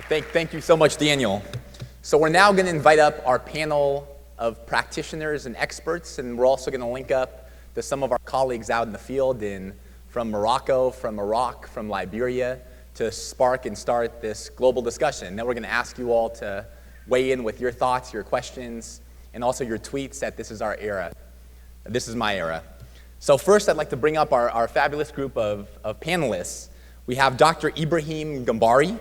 Thank you so much, Daniel. So we're now going to invite up our panel of practitioners and experts, and we're also going to link up to some of our colleagues out in the field from Morocco, from Iraq, from Liberia, to spark and start this global discussion. Now we're going to ask you all to weigh in with your thoughts, your questions, and also your tweets that this is our era. This is my era. So first, I'd like to bring up our fabulous group of panelists. We have Dr. Ibrahim Gambari,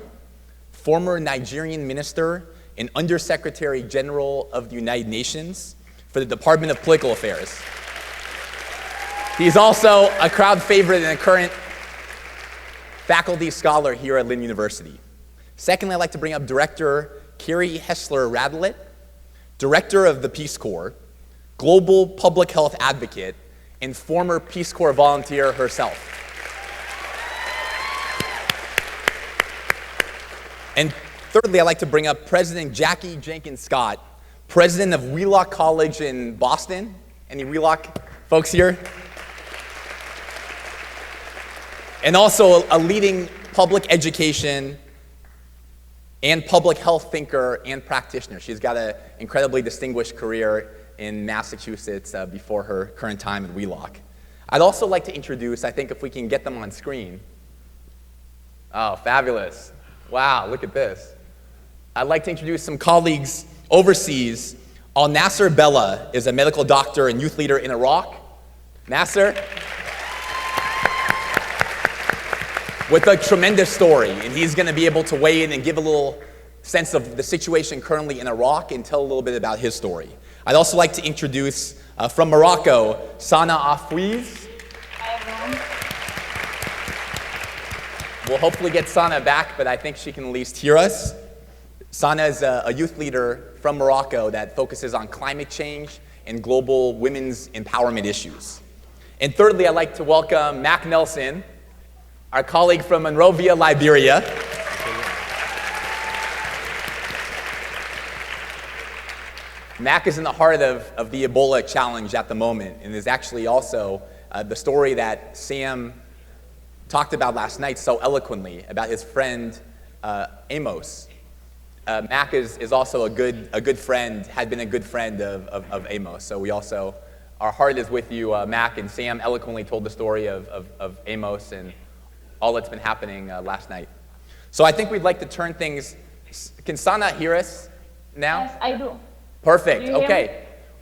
former Nigerian minister and Undersecretary General of the United Nations for the Department of Political Affairs. He's also a crowd favorite and a current faculty scholar here at Lynn University. Secondly, I'd like to bring up Director Carrie Hessler-Radlett, Director of the Peace Corps, global public health advocate, and former Peace Corps volunteer herself. And thirdly, I'd like to bring up President Jackie Jenkins Scott, president of Wheelock College in Boston. Any Wheelock folks here? And also a leading public education and public health thinker and practitioner. She's got an incredibly distinguished career in Massachusetts before her current time at Wheelock. I'd also like to introduce, I think if we can get them on screen. Oh, fabulous. Wow, look at this. I'd like to introduce some colleagues overseas. Al Nasser Bella is a medical doctor and youth leader in Iraq. Nasser, with a tremendous story, and he's going to be able to weigh in and give a little sense of the situation currently in Iraq and tell a little bit about his story. I'd also like to introduce, from Morocco, Sana Afouiz. Hi, everyone. We'll hopefully get Sana back, but I think she can at least hear us. Sana is a youth leader from Morocco that focuses on climate change and global women's empowerment issues. And thirdly, I'd like to welcome Mac Nelson, our colleague from Monrovia, Liberia. Mac is in the heart of the Ebola challenge at the moment, and is actually also the story that Sam talked about last night so eloquently about his friend Amos. Mac is also a good friend, had been a good friend of Amos. So we also, our heart is with you, Mac, and Sam eloquently told the story of Amos and all that's been happening last night. So I think we'd like to turn things, can Sana hear us now? Yes, I do. Perfect, Do you hear okay. me?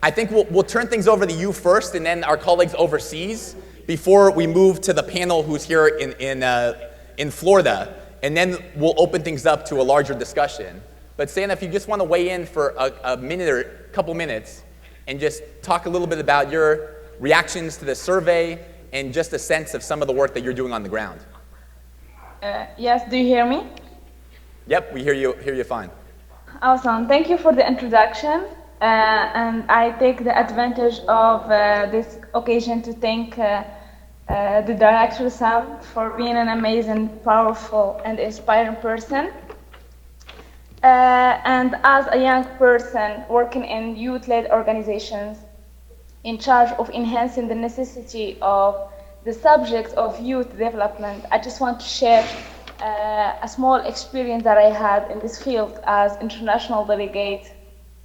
I think we'll turn things over to you first and then our colleagues overseas before we move to the panel who's here in Florida, and then we'll open things up to a larger discussion. But Sana, if you just want to weigh in for a minute or a couple minutes and just talk a little bit about your reactions to the survey and just a sense of some of the work that you're doing on the ground. Yes, do you hear me? Yep, we hear you fine. Awesome. Thank you for the introduction. And I take the advantage of this occasion to thank the director, Sam, for being an amazing, powerful, and inspiring person. And as a young person working in youth-led organizations in charge of enhancing the necessity of the subject of youth development, I just want to share a small experience that I had in this field as international delegate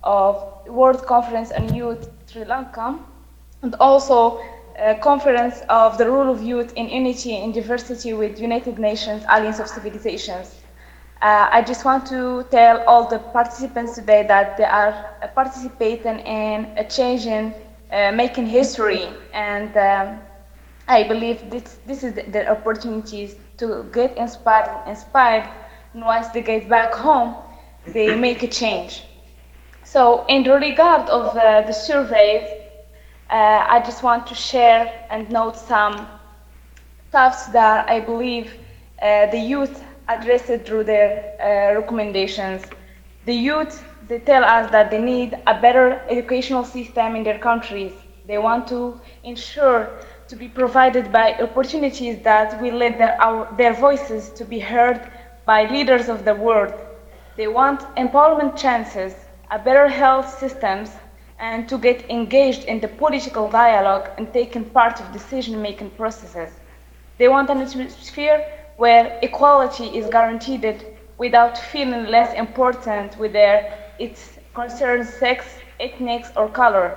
of World Conference on Youth Sri Lanka, and also a conference of the role of youth in unity and diversity with United Nations Alliance of Civilizations. I just want to tell all the participants today that they are participating in a change in making history, and I believe this is the opportunities to get inspired, and once they get back home, they make a change. So in regard of the surveys, I just want to share and note some thoughts that I believe the youth addressed through their recommendations. The youth, they tell us that they need a better educational system in their countries. They want to ensure to be provided by opportunities that will let their voices to be heard by leaders of the world. They want empowerment chances, a better health systems, and to get engaged in the political dialogue and taking part of decision-making processes. They want an atmosphere where equality is guaranteed without feeling less important, whether it concerns sex, ethnics, or color.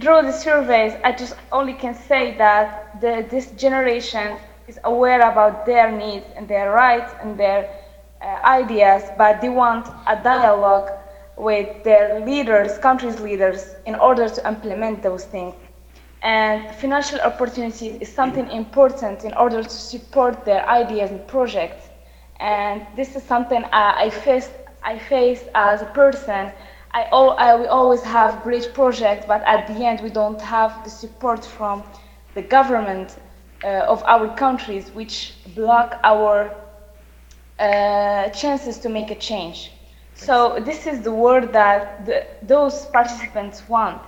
Through the surveys, I just only can say that this generation is aware about their needs and their rights and their ideas, but they want a dialogue with their leaders, country's leaders, in order to implement those things. And financial opportunities is something important in order to support their ideas and projects. And this is something I face as a person. We always have great projects, but at the end we don't have the support from the government of our countries, which block our chances to make a change. So this is the word that those participants want.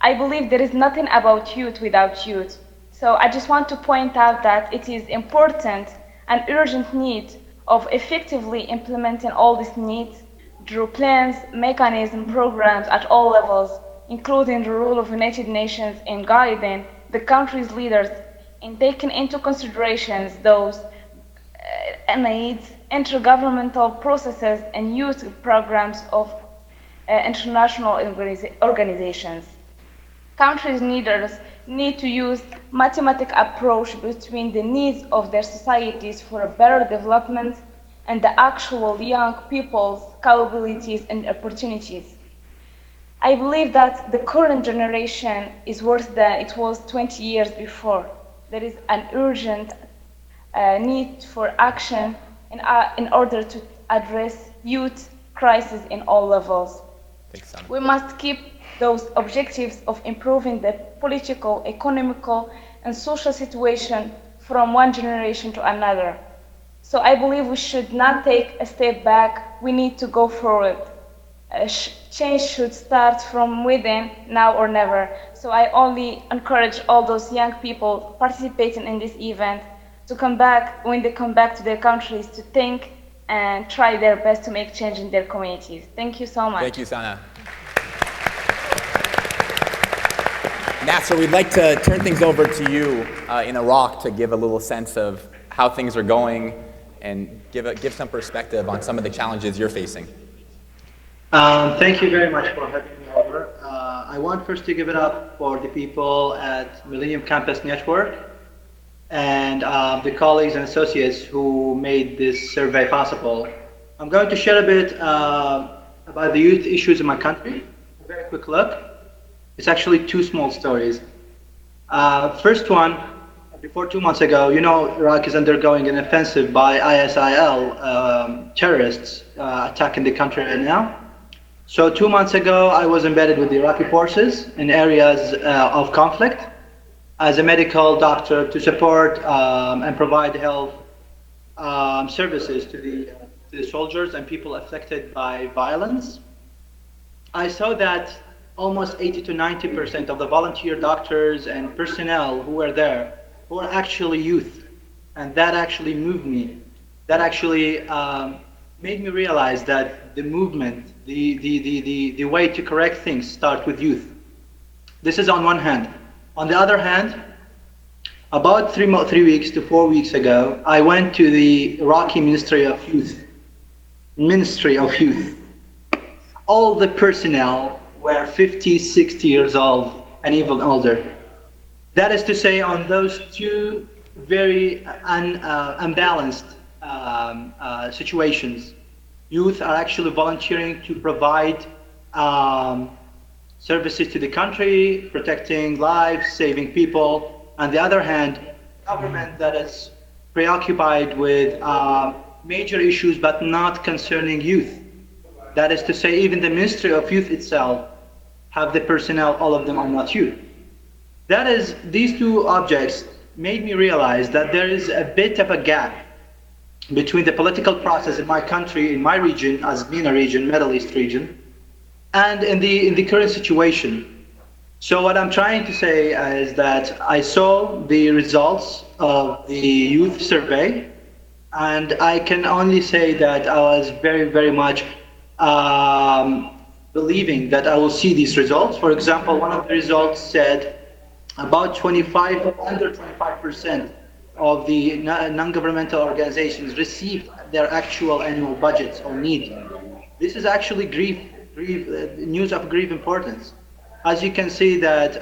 I believe there is nothing about youth without youth. So I just want to point out that it is important and urgent need of effectively implementing all these needs through plans, mechanisms, programs at all levels, including the role of the United Nations in guiding the country's leaders in taking into considerations those needs, intergovernmental processes, and youth programs of international organizations. Countries' leaders need to use mathematical approach between the needs of their societies for a better development and the actual young people's capabilities and opportunities. I believe that the current generation is worse than it was 20 years before. There is an urgent need for action in order to address youth crisis in all levels. Thanks, Sana. We must keep those objectives of improving the political, economical, and social situation from one generation to another. So I believe we should not take a step back. We need to go forward. Change should start from within, now or never. So I only encourage all those young people participating in this event to come back, when they come back to their countries, to think and try their best to make change in their communities. Thank you so much. Thank you, Sana. Nasser, we'd like to turn things over to you in Iraq to give a little sense of how things are going and give some perspective on some of the challenges you're facing. Thank you very much for having me over. I want first to give it up for the people at Millennium Campus Network and the colleagues and associates who made this survey possible. I'm going to share a bit about the youth issues in my country. A very quick look. It's actually two small stories. First one, before 2 months ago, you know, Iraq is undergoing an offensive by ISIL terrorists attacking the country right now. So 2 months ago, I was embedded with the Iraqi forces in areas of conflict as a medical doctor to support and provide health services to the soldiers and people affected by violence. I saw that almost 80 to 90% of the volunteer doctors and personnel who were there were actually youth, and that actually moved me. That actually made me realize that the movement, the way to correct things start with youth. This is on one hand. On the other hand, about 3 weeks to 4 weeks ago, I went to the Iraqi Ministry of Youth. All the personnel were 50, 60 years old and even older. That is to say, on those two very unbalanced situations, youth are actually volunteering to provide services to the country, protecting lives, saving people. On the other hand, government that is preoccupied with major issues but not concerning youth. That is to say, even the Ministry of Youth itself have the personnel, all of them are not youth. That is, these two objects made me realize that there is a bit of a gap between the political process in my country, in my region, as MENA region, Middle East region, and in the current situation. So what I'm trying to say is that I saw the results of the youth survey, and I can only say that I was very, very much believing that I will see these results. For example, one of the results said about under 25% of the non-governmental organizations received their actual annual budgets or need. This is actually news of grave importance. As you can see that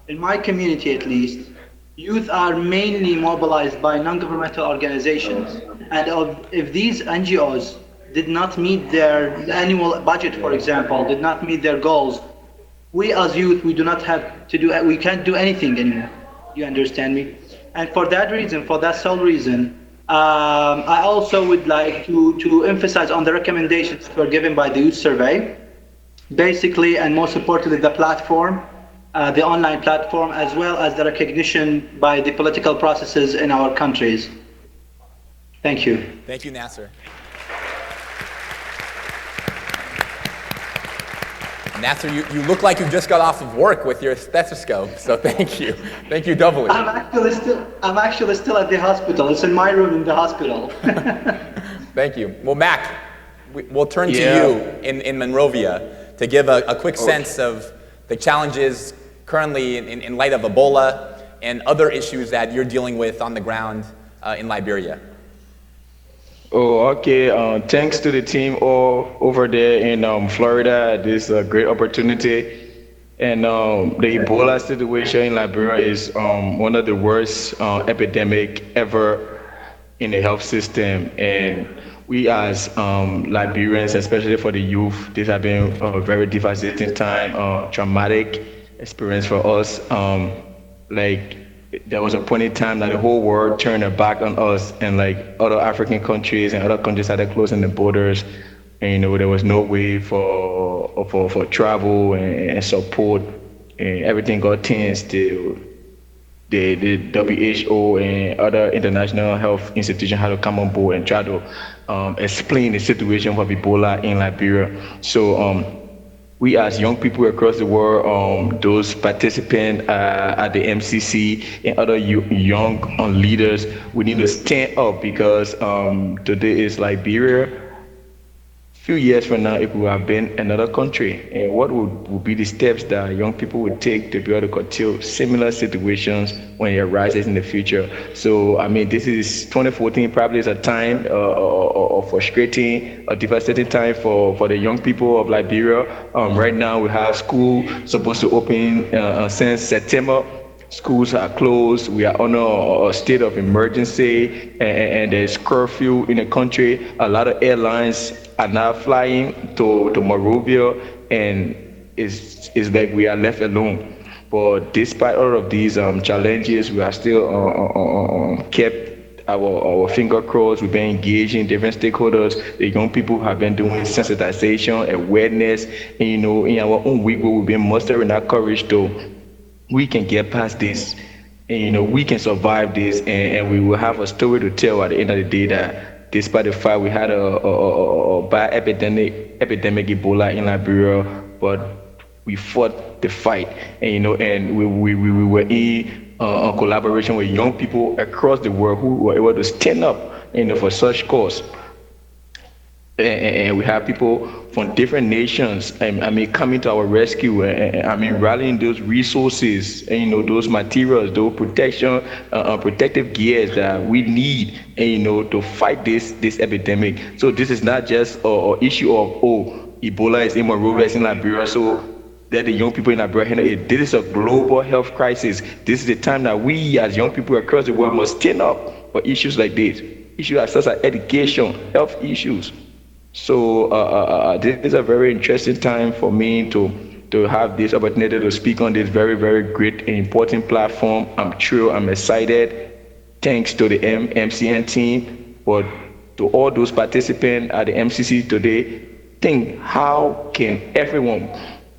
in my community at least, youth are mainly mobilized by non-governmental organizations. And if these NGOs did not meet their annual budget, for example, did not meet their goals, we as youth, we do not have to do, we can't do anything anymore. You understand me? And for that reason, for that sole reason, I also would like to emphasize on the recommendations that were given by the youth survey, basically, and most importantly, the platform, the online platform, as well as the recognition by the political processes in our countries. Thank you. Thank you, Nasser. Nasser, you look like you just got off of work with your stethoscope, so thank you. Thank you doubly. I'm actually still at the hospital. It's in my room in the hospital. Thank you. Well, Mac, we'll turn to you in Monrovia to give a quick sense of the challenges currently in light of Ebola and other issues that you're dealing with on the ground in Liberia. Oh, okay. Thanks to the team all over there in Florida. This is a great opportunity. And the Ebola situation in Liberia is one of the worst epidemic ever in the health system. And we as Liberians, especially for the youth, this has been a very devastating time, traumatic experience for us. There was a point in time that the whole world turned their back on us, and like other African countries and other countries started closing the borders. And there was no way for travel and support, and everything got tense. The WHO and other international health institutions had to come on board and try to explain the situation of Ebola in Liberia. So we as young people across the world, those participants at the MCC and other young leaders, we need to stand up because today is Liberia. Few years from now, it will have been another country. And what would be the steps that young people would take to be able to curtail similar situations when it arises in the future? So, I mean, this is 2014 probably is a time of frustrating, a devastating time for the young people of Liberia. Right now, we have school supposed to open since September. Schools are closed. We are on a state of emergency, and there's curfew in the country. A lot of airlines are now flying to Monrovia, and it's like we are left alone. But despite all of these challenges, we are still kept our finger crossed. We've been engaging different stakeholders. The young people have been doing sensitization, awareness, and in our own week, we've been mustering our courage to. We can get past this, and we can survive this, and we will have a story to tell at the end of the day that despite the fact we had a bad epidemic Ebola in Liberia, but we fought the fight, and we were in collaboration with young people across the world who were able to stand up, for such cause. And we have people from different nations, coming to our rescue, and rallying those resources, and those materials, those protective gears that we need, to fight this epidemic. So this is not just an issue of Ebola is in Monrovia, it's in Liberia, so that the young people in Liberia, this is a global health crisis. This is the time that we as young people across the world must stand up for issues like this, issues such as education, health issues. So this is a very interesting time for me to have this opportunity to speak on this very, very great and important platform. I'm excited. Thanks to the MCN team, but to all those participants at the MCC today, think how can everyone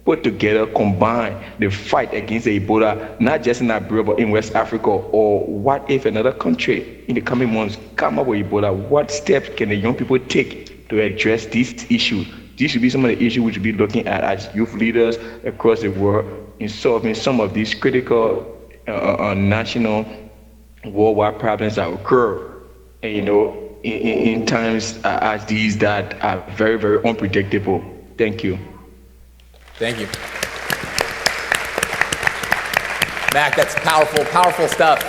put together, combine the fight against the Ebola, not just in Liberia, but in West Africa, or what if another country in the coming months come up with Ebola? What steps can the young people take to address this issue? These should be some of the issues we should be looking at as youth leaders across the world in solving some of these critical national worldwide problems that occur, in times as these that are very, very unpredictable. Thank you. Thank you. Mac, that's powerful, powerful stuff.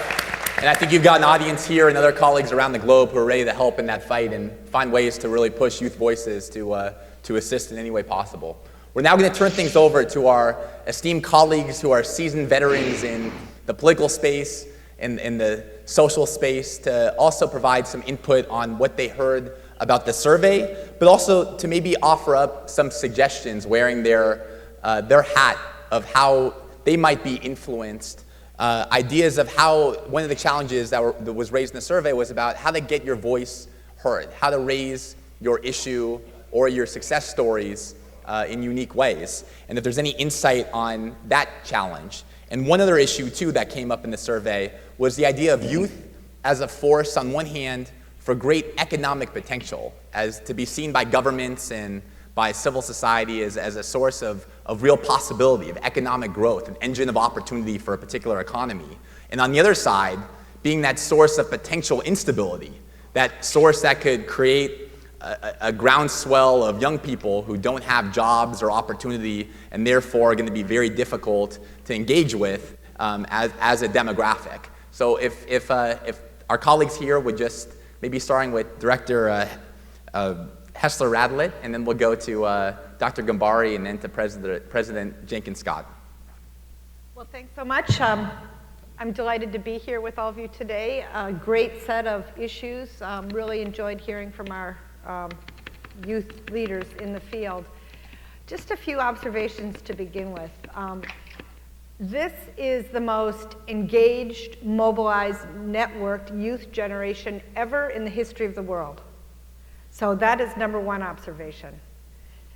And I think you've got an audience here and other colleagues around the globe who are ready to help in that fight and find ways to really push youth voices to assist in any way possible. We're now going to turn things over to our esteemed colleagues who are seasoned veterans in the political space and in the social space to also provide some input on what they heard about the survey, but also to maybe offer up some suggestions wearing their hat of how they might be influenced. Ideas of how one of the challenges that was raised in the survey was about how to get your voice heard, how to raise your issue or your success stories in unique ways, and if there's any insight on that challenge. And one other issue, too, that came up in the survey was the idea of youth as a force, on one hand, for great economic potential, as to be seen by governments and by civil society as a source of real possibility, of economic growth, an engine of opportunity for a particular economy. And on the other side, being that source of potential instability, that source that could create a groundswell of young people who don't have jobs or opportunity and therefore are going to be very difficult to engage with as a demographic. So if our colleagues here would just, maybe starting with Director Hessler Radlett, and then we'll go to Dr. Gambari and then to President Jenkins Scott. Well, thanks so much. I'm delighted to be here with all of you today. A great set of issues. Really enjoyed hearing from our youth leaders in the field. Just a few observations to begin with. This is the most engaged, mobilized, networked youth generation ever in the history of the world. So that is number one observation.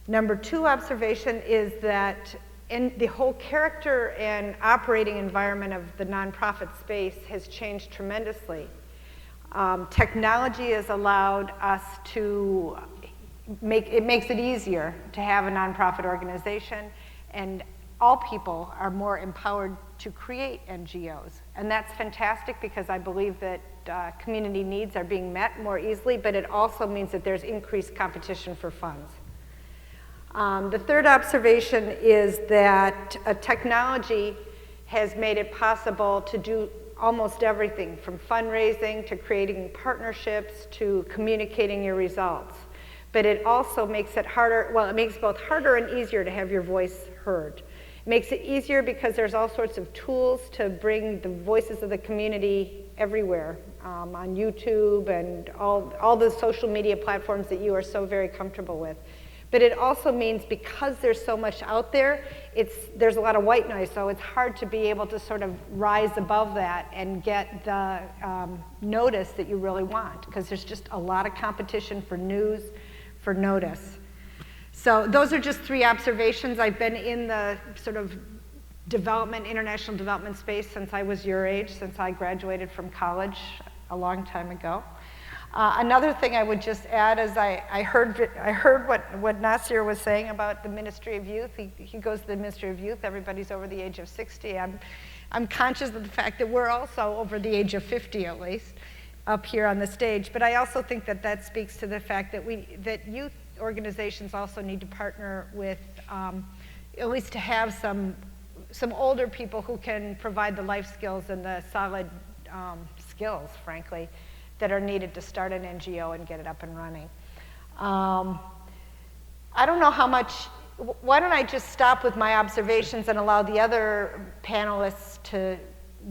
Number two observation is that in the whole character and operating environment of the nonprofit space has changed tremendously. Technology has allowed us to makes it easier to have a nonprofit organization, and all people are more empowered to create NGOs. And that's fantastic because I believe that community needs are being met more easily, but it also means that there's increased competition for funds. The third observation is that technology has made it possible to do almost everything, from fundraising to creating partnerships to communicating your results. But it also makes it harder, well, it makes both harder and easier to have your voice heard. It makes it easier because there's all sorts of tools to bring the voices of the community everywhere, on YouTube and all the social media platforms that you are so very comfortable with. But it also means because there's so much out there, there's a lot of white noise, so it's hard to be able to sort of rise above that and get the notice that you really want, because there's just a lot of competition for news, for notice. So those are just three observations. I've been in the sort of international development space since I was your age, since I graduated from college a long time ago. Another thing I would just add is I heard what Nasir was saying about the Ministry of Youth. He goes to the Ministry of Youth. Everybody's over the age of 60. I'm conscious of the fact that we're also over the age of 50 at least up here on the stage. But I also think that speaks to the fact that youth organizations also need to partner with, at least to have some older people who can provide the life skills and the solid skills, frankly, that are needed to start an NGO and get it up and running. I don't know how much, why don't I just stop with my observations and allow the other panelists to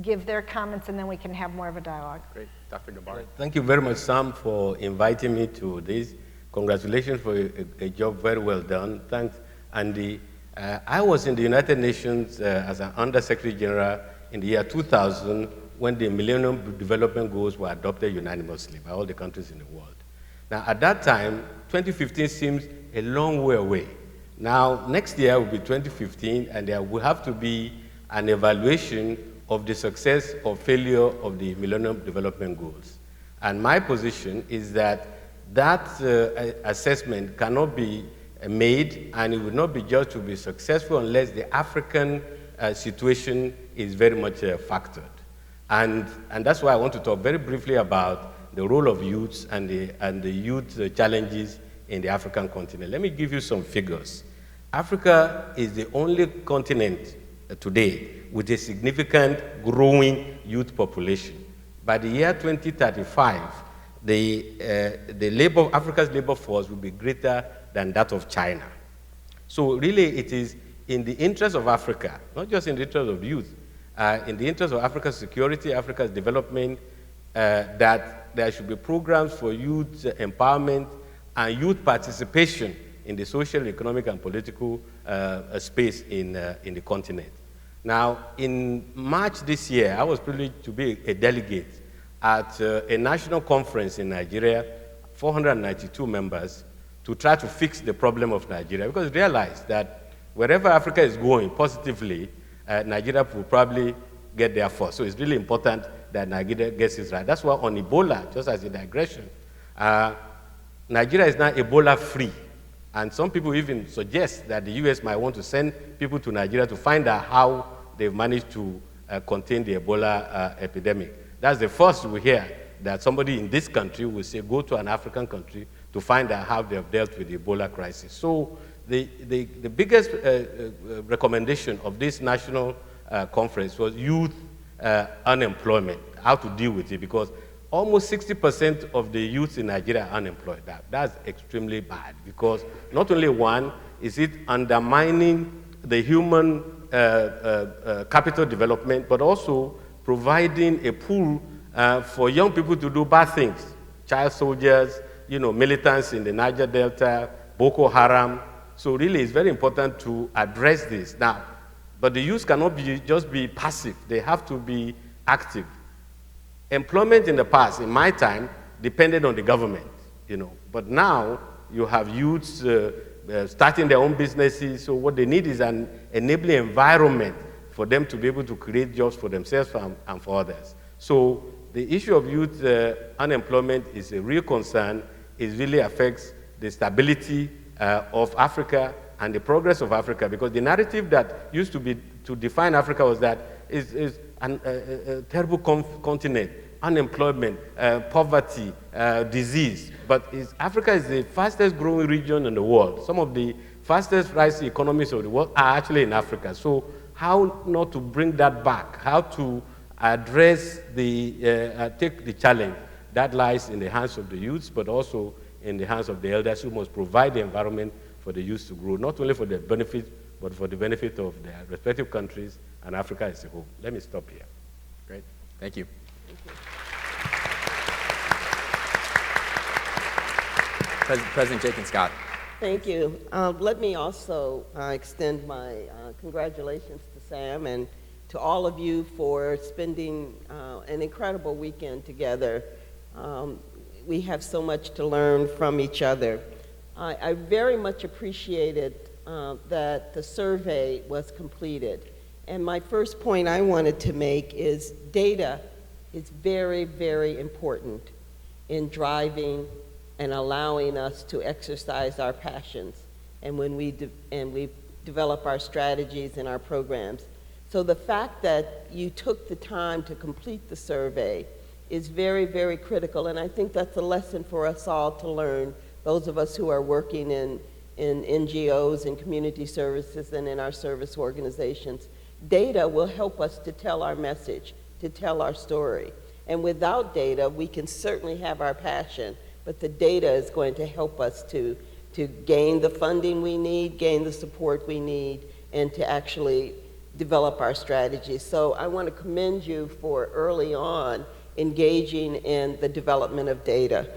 give their comments, and then we can have more of a dialogue. Great. Dr. Gambari. Thank you very much, Sam, for inviting me to this. Congratulations for a job very well done. Thanks, Andy. I was in the United Nations as an Under-Secretary General in the year 2000 when the Millennium Development Goals were adopted unanimously by all the countries in the world. Now, at that time, 2015 seems a long way away. Now, next year will be 2015, and there will have to be an evaluation of the success or failure of the Millennium Development Goals. And my position is that assessment cannot be made, and it will not be judged to be successful unless the African situation is very much factored. And that's why I want to talk very briefly about the role of youths and the youth challenges in the African continent. Let me give you some figures. Africa is the only continent today with a significant growing youth population. by the year 2035, Africa's labor force will be greater than that of China. So really, it is in the interest of Africa, not just in the interest of youth, in the interest of Africa's security, Africa's development, that there should be programs for youth empowerment and youth participation in the social, economic, and political space in the continent. Now, in March this year, I was privileged to be a delegate at a national conference in Nigeria, 492 members, to try to fix the problem of Nigeria, because we realized that wherever Africa is going positively, Nigeria will probably get there first. So it's really important that Nigeria gets it right. That's why on Ebola, just as a digression, Nigeria is now Ebola-free. And some people even suggest that the US might want to send people to Nigeria to find out how they've managed to contain the Ebola epidemic. That's the first we hear that somebody in this country will say, go to an African country to find out how they have dealt with the Ebola crisis. So the biggest recommendation of this national conference was youth unemployment, how to deal with it, because almost 60% of the youth in Nigeria are unemployed. That's extremely bad, because not only one, is it undermining the human capital development, but also providing a pool for young people to do bad things. Child soldiers, militants in the Niger Delta, Boko Haram. So really, it's very important to address this now. But the youth cannot just be passive. They have to be active. Employment in the past, in my time, depended on the government, But now you have youths starting their own businesses. So what they need is an enabling environment for them to be able to create jobs for themselves and for others. So the issue of youth unemployment is a real concern. It really affects the stability of Africa and the progress of Africa, because the narrative that used to be to define Africa was that it's a terrible continent, unemployment, poverty, disease. But Africa is the fastest growing region in the world. Some of the fastest rising economies of the world are actually in Africa. So how not to bring that back, how to address take the challenge that lies in the hands of the youths, but also in the hands of the elders, who must provide the environment for the youth to grow, not only for their benefit, but for the benefit of their respective countries and Africa as a whole. Let me stop here. Great. Thank you. President Jenkins-Scott. Thank you. Let me also extend my congratulations to Sam and to all of you for spending an incredible weekend together. We have so much to learn from each other. I very much appreciated that the survey was completed. And my first point I wanted to make is data is very, very important in driving and allowing us to exercise our passions and when we develop our strategies and our programs. So the fact that you took the time to complete the survey is very, very critical, and I think that's a lesson for us all to learn, those of us who are working in NGOs and community services and in our service organizations. Data will help us to tell our message, to tell our story. And without data, we can certainly have our passion, but the data is going to help us to gain the funding we need, gain the support we need, and to actually develop our strategies. So I want to commend you for early on engaging in the development of data.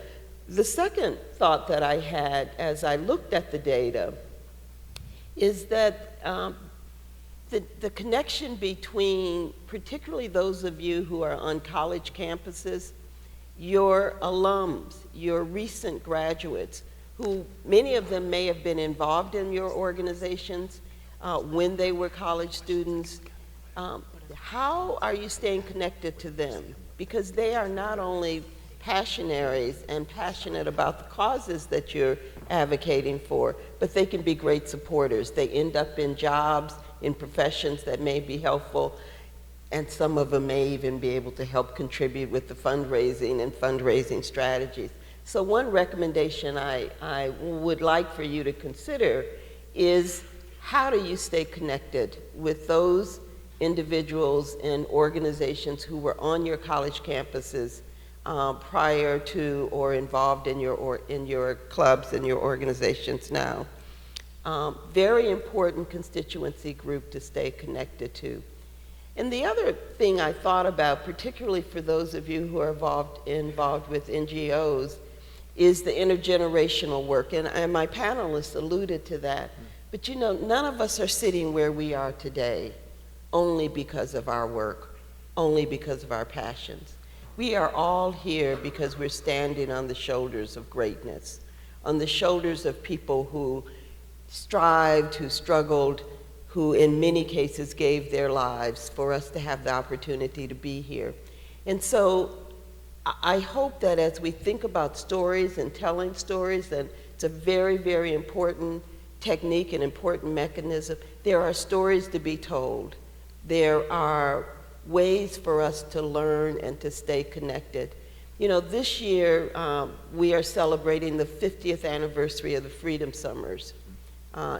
The second thought that I had as I looked at the data is that the connection between, particularly those of you who are on college campuses, your alums, your recent graduates, who many of them may have been involved in your organizations when they were college students. How are you staying connected to them? Because they are not only passionaries and passionate about the causes that you're advocating for, but they can be great supporters. They end up in jobs, in professions that may be helpful, and some of them may even be able to help contribute with the fundraising and fundraising strategies. So one recommendation I would like for you to consider is, how do you stay connected with those individuals and organizations who were on your college campuses prior to or involved in your clubs and your organizations now. Very important constituency group to stay connected to. And the other thing I thought about, particularly for those of you who are involved with NGOs, is the intergenerational work. And my panelists alluded to that. But you know, none of us are sitting where we are today only because of our work, only because of our passions. We are all here because we're standing on the shoulders of greatness, on the shoulders of people who strived, who struggled, who in many cases gave their lives for us to have the opportunity to be here. And so I hope that as we think about stories and telling stories, and it's a very, very important technique and important mechanism, there are stories to be told. There are ways for us to learn and to stay connected. You know, this year we are celebrating the 50th anniversary of the Freedom Summers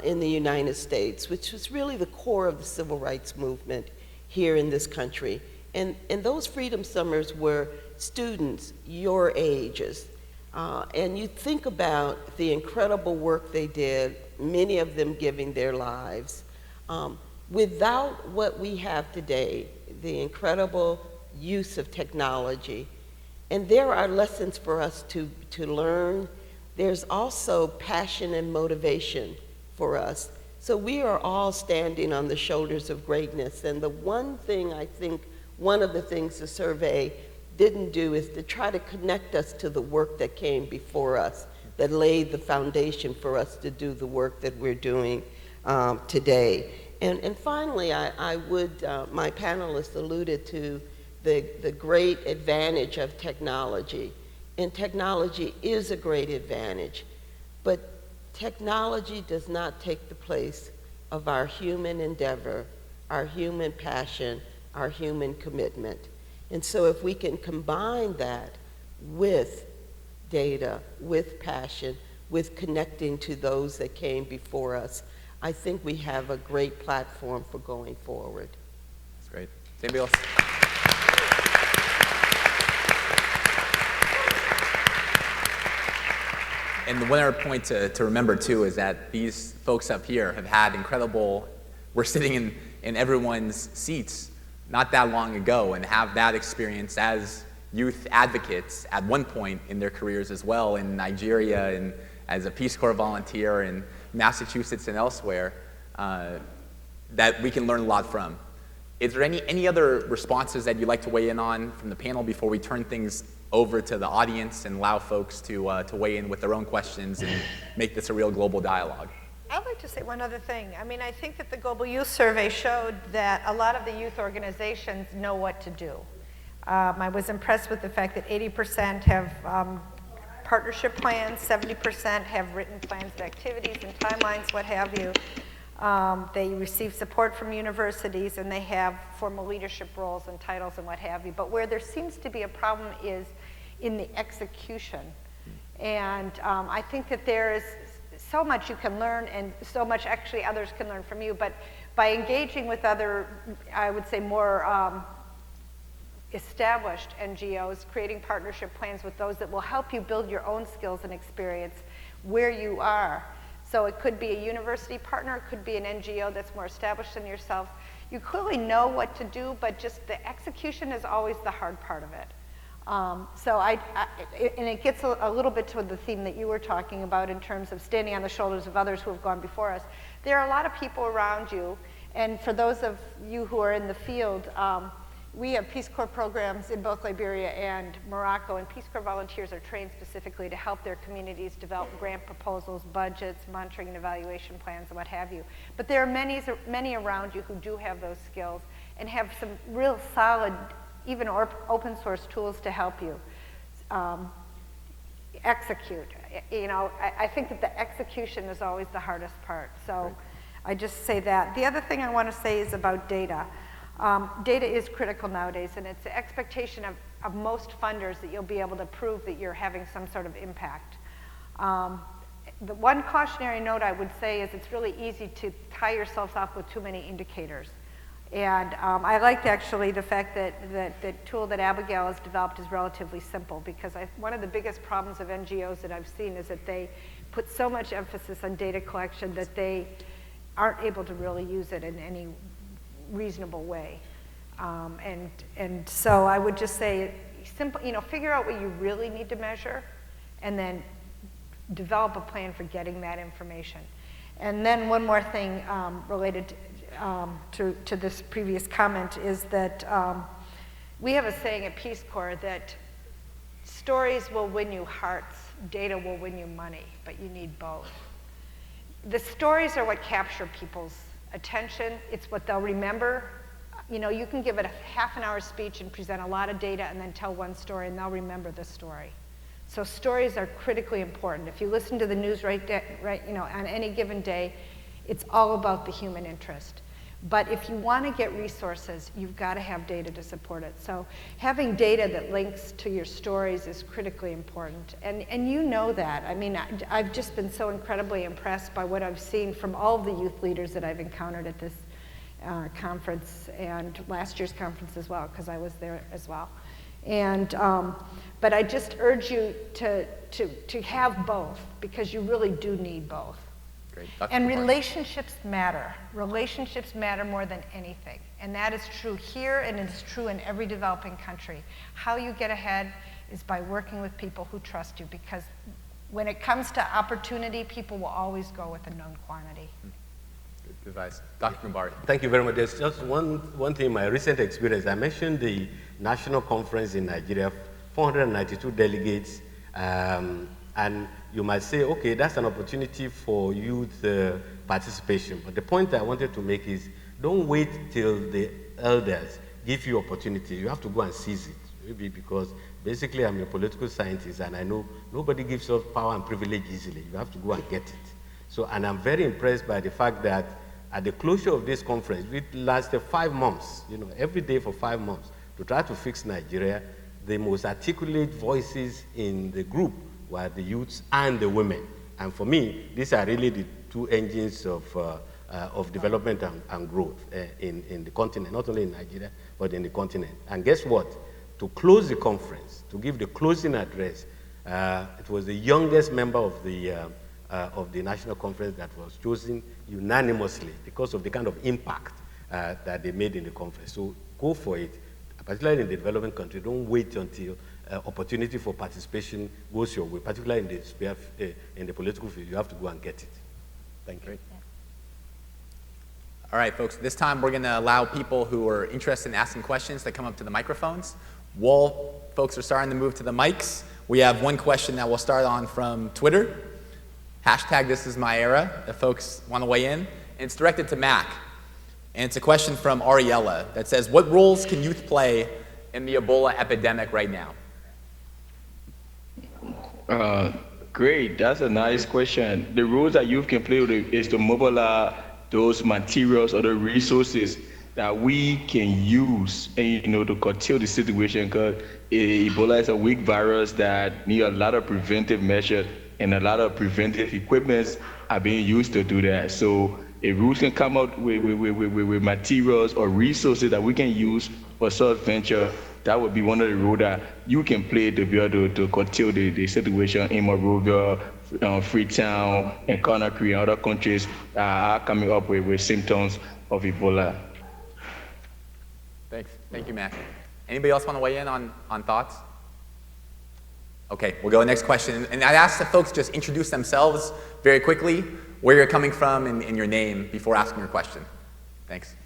in the United States, which was really the core of the civil rights movement here in this country. And those Freedom Summers were students your ages. And you think about the incredible work they did, many of them giving their lives. Without what we have today, the incredible use of technology, and there are lessons for us to learn. There's also passion and motivation for us. So we are all standing on the shoulders of greatness. And the one thing I think, one of the things the survey didn't do is to try to connect us to the work that came before us, that laid the foundation for us to do the work that we're doing today. And finally, I would, my panelists alluded to the great advantage of technology. And technology is a great advantage, but technology does not take the place of our human endeavor, our human passion, our human commitment. And so if we can combine that with data, with passion, with connecting to those that came before us, I think we have a great platform for going forward. That's great. Anybody else? And the one other point to remember too is that these folks up here have had incredible, we're sitting in everyone's seats not that long ago and have that experience as youth advocates at one point in their careers as well, in Nigeria and as a Peace Corps volunteer in Massachusetts and elsewhere, that we can learn a lot from. Is there any other responses that you'd like to weigh in on from the panel before we turn things over to the audience and allow folks to weigh in with their own questions and make this a real global dialogue? I'd like to say one other thing. I mean, I think that the Global Youth Survey showed that a lot of the youth organizations know what to do. I was impressed with the fact that 80% have partnership plans, 70% have written plans of activities and timelines, what have you. They receive support from universities, and they have formal leadership roles and titles and what have you. But where there seems to be a problem is in the execution. And I think that there is so much you can learn, and so much actually others can learn from you. But by engaging with other, I would say more established NGOs, creating partnership plans with those that will help you build your own skills and experience where you are. So it could be a university partner, it could be an NGO that's more established than yourself. You clearly know what to do, but just the execution is always the hard part of it. And it gets a little bit to the theme that you were talking about in terms of standing on the shoulders of others who have gone before us. There are a lot of people around you, and for those of you who are in the field, we have Peace Corps programs in both Liberia and Morocco, and Peace Corps volunteers are trained specifically to help their communities develop grant proposals, budgets, monitoring and evaluation plans, and what have you. But there are many around you who do have those skills and have some real solid, even open source tools to help you execute. You know, I think that the execution is always the hardest part. So right. I just say that. The other thing I want to say is about data. Data is critical nowadays, and it's the expectation of most funders that you'll be able to prove that you're having some sort of impact. The one cautionary note I would say is it's really easy to tie yourselves up with too many indicators. And I liked actually the fact that the tool that Abigail has developed is relatively simple, because one of the biggest problems of NGOs that I've seen is that they put so much emphasis on data collection that they aren't able to really use it in any reasonable way. And so I would just say, simple, figure out what you really need to measure, and then develop a plan for getting that information. And then one more thing related to this previous comment is that we have a saying at Peace Corps that stories will win you hearts, data will win you money, but you need both. The stories are what capture people's attention. It's what they'll remember. You can give it a half an hour speech and present a lot of data and then tell one story, and they'll remember the story. So stories are critically important. If you listen to the news on any given day, it's all about the human interest. But if you want to get resources, you've got to have data to support it. So having data that links to your stories is critically important. And you know that. I mean, I've just been so incredibly impressed by what I've seen from all of the youth leaders that I've encountered at this conference, and last year's conference as well, because I was there as well. And but I just urge you to have both, because you really do need both. Great. And relationships matter. Relationships matter more than anything. And that is true here, and it's true in every developing country. How you get ahead is by working with people who trust you, because when it comes to opportunity, people will always go with a known quantity. Good advice. Dr. Mumbari. Thank you very much. There's just one thing, my recent experience. I mentioned the national conference in Nigeria, 492 delegates, and you might say, okay, that's an opportunity for youth participation. But the point I wanted to make is, don't wait till the elders give you opportunity. You have to go and seize it. Maybe because basically I'm a political scientist, and I know nobody gives us power and privilege easily. You have to go and get it. So, and I'm very impressed by the fact that at the closure of this conference, it lasted 5 months, every day for 5 months, to try to fix Nigeria. The most articulate voices in the group were the youths and the women. And for me, these are really the two engines of development and growth in the continent, not only in Nigeria, but in the continent. And guess what? To close the conference, to give the closing address, it was the youngest member of the national conference that was chosen unanimously because of the kind of impact that they made in the conference. So go for it, particularly in the developing country. Don't wait until opportunity for participation goes your way, particularly in the sphere, in the political field. You have to go and get it. Thank you. Yeah. All right, folks, this time we're going to allow people who are interested in asking questions to come up to the microphones. While folks are starting to move to the mics, we have one question that we'll start on from Twitter. #ThisIsMyEra, if folks want to weigh in. And it's directed to Mac. And it's a question from Ariella that says, what roles can youth play in the Ebola epidemic right now? Great, that's a nice question. The roles that youth can play is to mobilize those materials or the resources that we can use and, to curtail the situation, because Ebola is a weak virus that needs a lot of preventive measures, and a lot of preventive equipments are being used to do that. So if rules can come out with materials or resources that we can use for such venture, that would be one of the roles that you can play to be able to curtail the situation in Monrovia, Freetown, and Conakry, and other countries that are coming up with symptoms of Ebola. Thanks. Thank you, Mac. Anybody else want to weigh in on thoughts? Okay, we'll go to the next question. And I'd ask the folks just introduce themselves very quickly, where you're coming from and your name before asking your question. Thanks.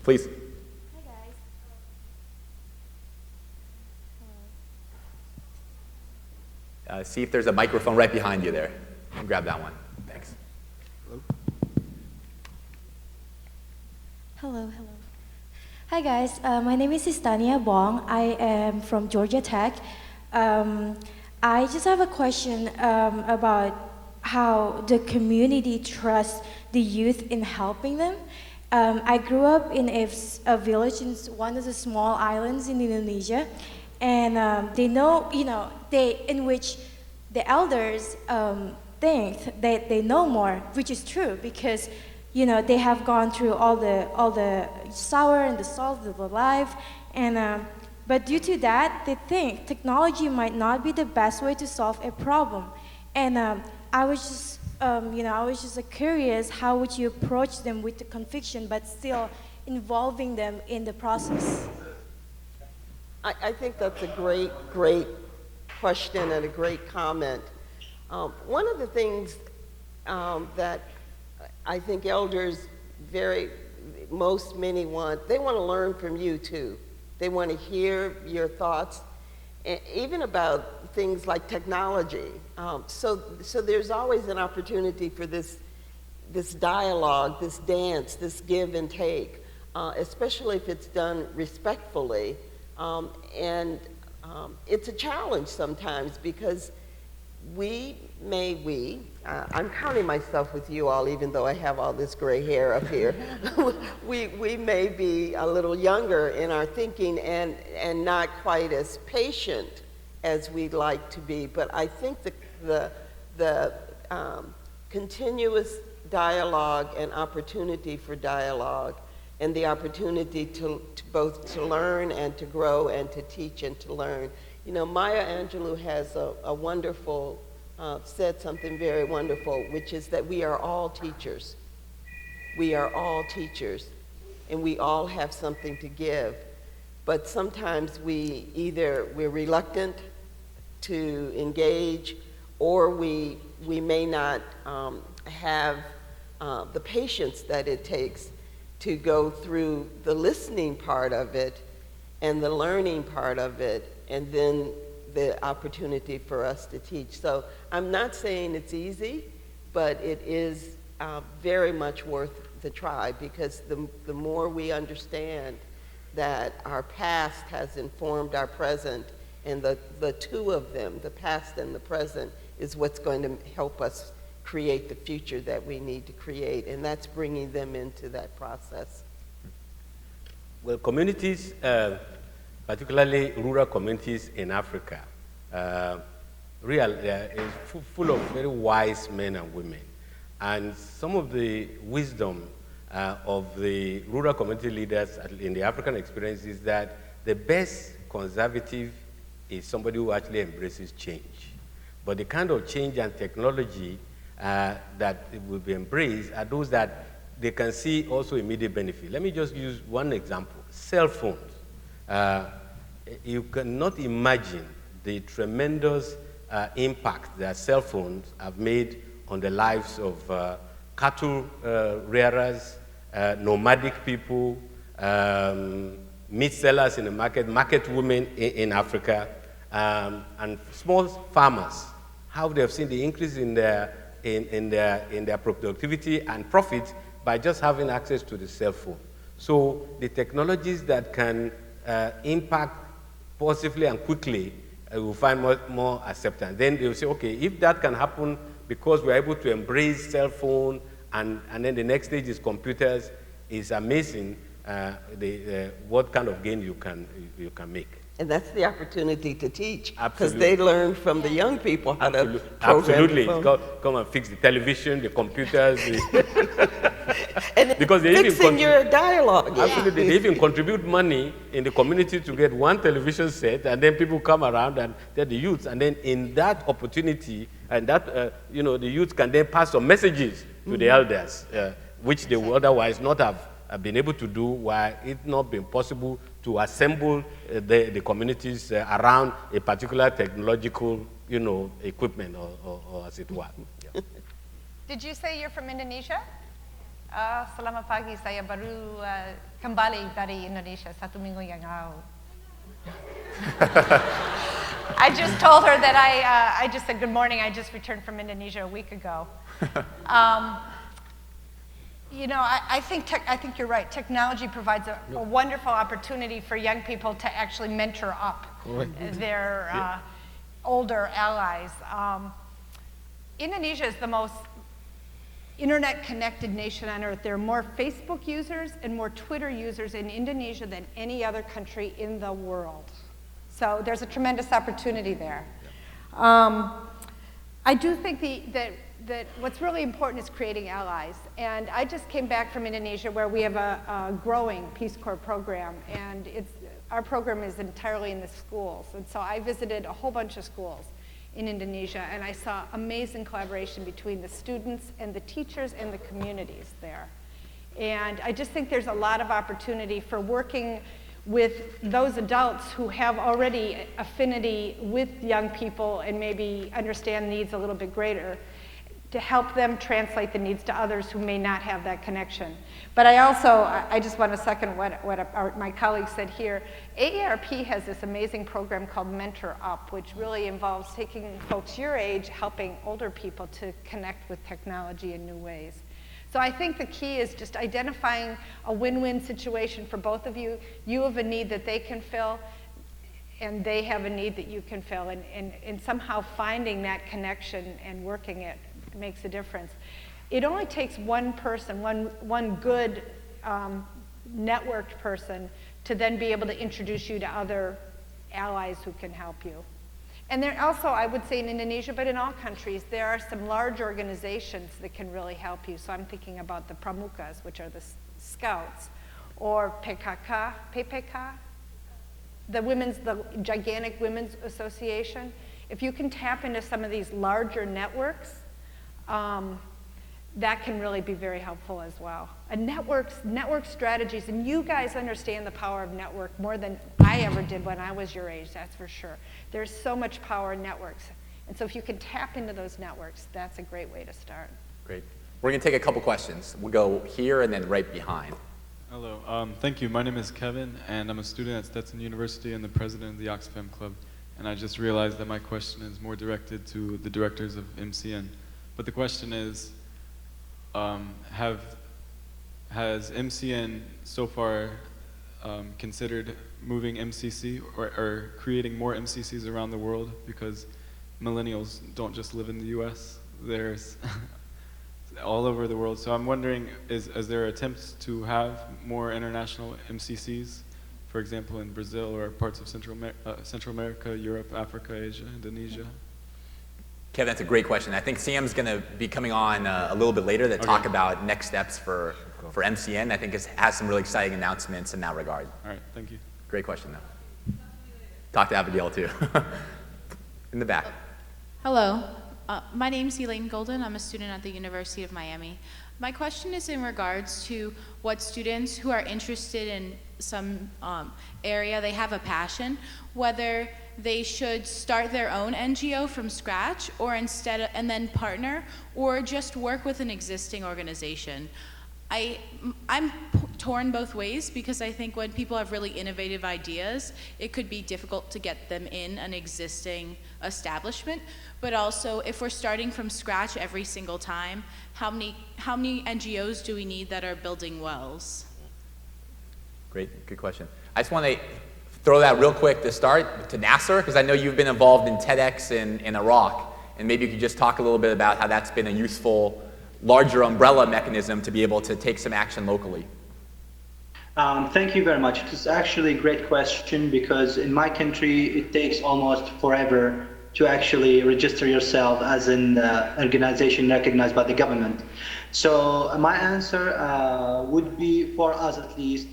Please. Hi, guys. See if there's a microphone right behind you there. And grab that one. Thanks. Hello. Hi, guys. My name is Istania Bong. I am from Georgia Tech. I just have a question about how the community trusts the youth in helping them. I grew up in a village in one of the small islands in Indonesia, and they know, in which the elders think that they know more, which is true, because you know, they have gone through all the sour and the salt of the life, and but due to that, they think technology might not be the best way to solve a problem. And I was just, I was just curious, how would you approach them with the conviction, but still involving them in the process? I think that's a great, great question and a great comment. One of the things that I think elders many want, they want to learn from you too. They want to hear your thoughts, even about things like technology. So there's always an opportunity for this dialogue, this dance, this give and take, especially if it's done respectfully. It's a challenge sometimes because I'm counting myself with you all, even though I have all this gray hair up here. we may be a little younger in our thinking and not quite as patient as we'd like to be. But I think the continuous dialogue and opportunity for dialogue and the opportunity to both to learn and to grow and to teach and to learn. You know, Maya Angelou has a wonderful, said something very wonderful, which is that we are all teachers. We are all teachers, and we all have something to give. But sometimes we're reluctant to engage, or we may not have the patience that it takes to go through the listening part of it and the learning part of it, and then the opportunity for us to teach. So I'm not saying it's easy, but it is very much worth the try, because the more we understand that our past has informed our present, and the two of them, the past and the present, is what's going to help us create the future that we need to create, and that's bringing them into that process. Well, communities, particularly rural communities in Africa, is full of very wise men and women. And some of the wisdom of the rural community leaders in the African experience is that the best conservative is somebody who actually embraces change. But the kind of change and technology that will be embraced are those that they can see also immediate benefit. Let me just use one example: cell phones. You cannot imagine the tremendous impact that cell phones have made on the lives of cattle rearers, nomadic people, meat sellers in the market women in Africa, and small farmers, how they have seen the increase in their productivity and profit by just having access to the cell phone. So the technologies that can impact positively and quickly will find more acceptance. Then they will say, okay, if that can happen because we're able to embrace cell phone, and then the next stage is computers, is amazing what kind of gain you can make. And that's the opportunity to teach, because they learn from the young people how to program. Absolutely. Come and fix the television, the computers. And because fixing your dialogue. Absolutely. They even contribute money in the community to get one television set, and then people come around and they're the youth. And then in that opportunity, and that, the youth can then pass some messages to the elders, which they would otherwise not have been able to do, while it not been possible to assemble the communities around a particular technological, equipment, or as it were. Yeah. Did you say you're from Indonesia? Selamat pagi, saya baru kembali dari Indonesia 1 minggu yang lalu. I just told her that I just said good morning. I just returned from Indonesia a week ago. I think you're right. Technology provides a wonderful opportunity for young people to actually mentor up their older allies. Indonesia is the most internet-connected nation on earth. There are more Facebook users and more Twitter users in Indonesia than any other country in the world. So there's a tremendous opportunity there. I do think that that what's really important is creating allies. And I just came back from Indonesia where we have a growing Peace Corps program, and our program is entirely in the schools. And so I visited a whole bunch of schools in Indonesia, and I saw amazing collaboration between the students and the teachers and the communities there. And I just think there's a lot of opportunity for working with those adults who have already affinity with young people and maybe understand needs a little bit greater, to help them translate the needs to others who may not have that connection. But I just want to second what my colleague said here. AARP has this amazing program called Mentor Up, which really involves taking folks your age, helping older people to connect with technology in new ways. So I think the key is just identifying a win-win situation for both of you. You have a need that they can fill, and they have a need that you can fill, and somehow finding that connection and working it makes a difference. It only takes one person, one good networked person to then be able to introduce you to other allies who can help you. And there also, I would say in Indonesia, but in all countries, there are some large organizations that can really help you. So I'm thinking about the Pramukas, which are the Scouts, or PPK, the gigantic women's association. If you can tap into some of these larger networks, that can really be very helpful as well. And network strategies, and you guys understand the power of network more than I ever did when I was your age, that's for sure. There's so much power in networks. And so if you can tap into those networks, that's a great way to start. Great. We're going to take a couple questions. We'll go here and then right behind. Hello. Thank you. My name is Kevin, and I'm a student at Stetson University and the president of the Oxfam Club. And I just realized that my question is more directed to the directors of MCN. But the question is, has MCN so far considered moving MCC or creating more MCCs around the world? Because millennials don't just live in the US, there's all over the world. So I'm wondering, is there attempts to have more international MCCs, for example, in Brazil or parts of Central America, Europe, Africa, Asia, Indonesia? Kevin, that's a great question. I think Sam's going to be coming on a little bit later to talk about next steps for MCN. I think it has some really exciting announcements in that regard. All right, thank you. Great question, though. Talk to Abigail, too. In the back. Hello. My name's Elaine Golden. I'm a student at the University of Miami. My question is in regards to what students who are interested in some area, they have a passion, whether they should start their own NGO from scratch or and then partner, or just work with an existing organization. I'm torn both ways because I think when people have really innovative ideas, it could be difficult to get them in an existing establishment. But also, if we're starting from scratch every single time, how many NGOs do we need that are building wells? Great, good question. I just want to throw that real quick to start to Nasser, because I know you've been involved in TEDx in Iraq, and maybe you could just talk a little bit about how that's been a useful, larger umbrella mechanism to be able to take some action locally. Thank you very much. It's actually a great question because in my country, it takes almost forever to actually register yourself as an organization recognized by the government. So my answer would be, for us at least,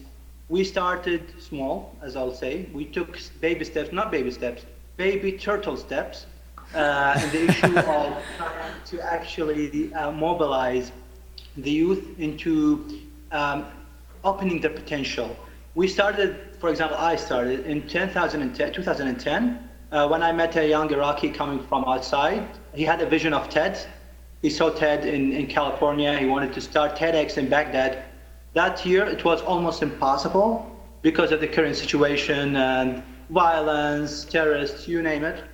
we started small, as I'll say. We took baby steps, not baby steps, baby turtle steps, in the issue of trying to actually mobilize the youth into opening their potential. We started, for example, I started in 2010, when I met a young Iraqi coming from outside. He had a vision of TED. He saw TED in California. He wanted to start TEDx in Baghdad. That year, it was almost impossible because of the current situation and violence, terrorists, you name it.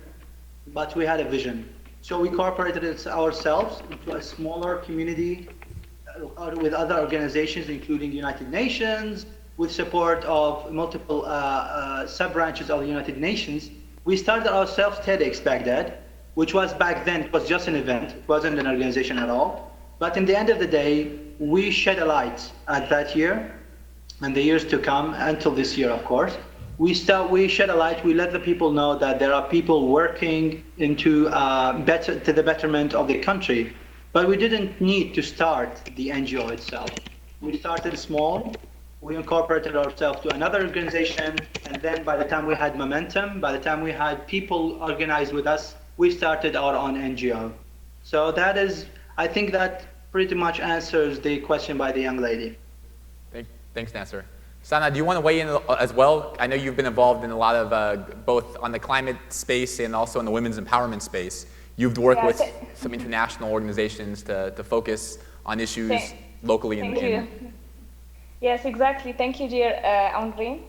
But we had a vision. So we incorporated it ourselves into a smaller community with other organizations, including the United Nations, with support of multiple sub-branches of the United Nations. We started ourselves TEDx Baghdad, which was back then, it was just an event. It wasn't an organization at all. But in the end of the day, we shed a light at that year and the years to come, until this year, of course. We shed a light, we let the people know that there are people working into the betterment of the country. But we didn't need to start the NGO itself. We started small, we incorporated ourselves to another organization, and then by the time we had momentum, by the time we had people organized with us, we started our own NGO. So that is, I think that pretty much answers the question by the young lady. Thanks, Nasser. Sana, do you want to weigh in as well? I know you've been involved in a lot of, both on the climate space and also in the women's empowerment space. You've worked with some international organizations to focus on issues locally. Thank you. Yes, exactly. Thank you, dear Andre.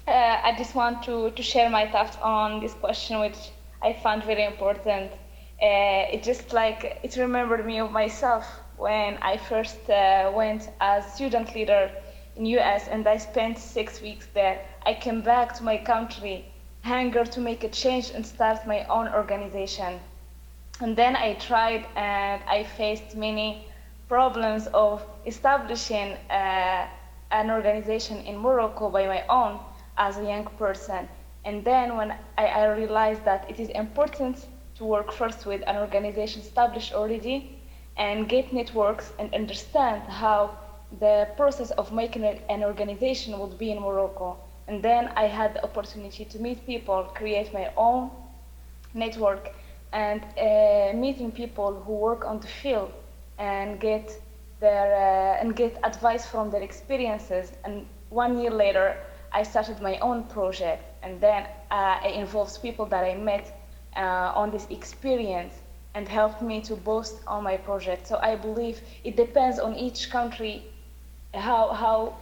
I just want to share my thoughts on this question, which I found very important. It remembered me of myself when I first went as student leader in US, and I spent 6 weeks there. I came back to my country, hunger to make a change and start my own organization. And then I tried, and I faced many problems of establishing an organization in Morocco by my own as a young person. And then when I realized that it is important to work first with an organization established already and get networks and understand how the process of making an organization would be in Morocco. And then I had the opportunity to meet people, create my own network, and meeting people who work on the field and get advice from their experiences. And 1 year later, I started my own project, and then I involved people that I met on this experience and helped me to boost on my project. So I believe it depends on each country how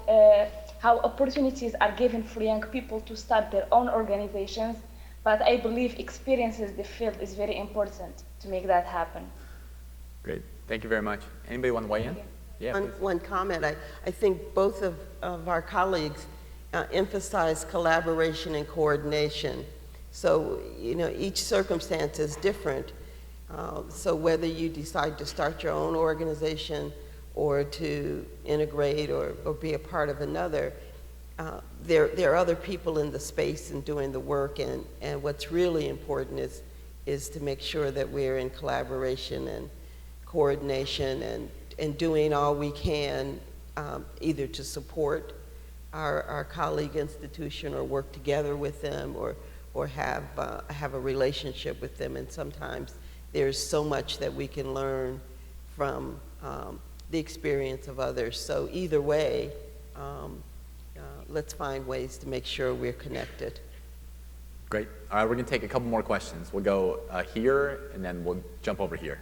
opportunities are given for young people to start their own organizations. But I believe experiences the field is very important to make that happen. Great, thank you very much. Anybody want to weigh in? Yeah, one comment, I think both of our colleagues emphasize collaboration and coordination. So, each circumstance is different. So whether you decide to start your own organization or to integrate or be a part of another, there are other people in the space and doing the work, and what's really important is to make sure that we're in collaboration and coordination and doing all we can either to support our colleague institution or work together with them or have a relationship with them. And sometimes there's so much that we can learn from the experience of others. So either way, let's find ways to make sure we're connected. Great. All right, we're going to take a couple more questions. We'll go here, and then we'll jump over here.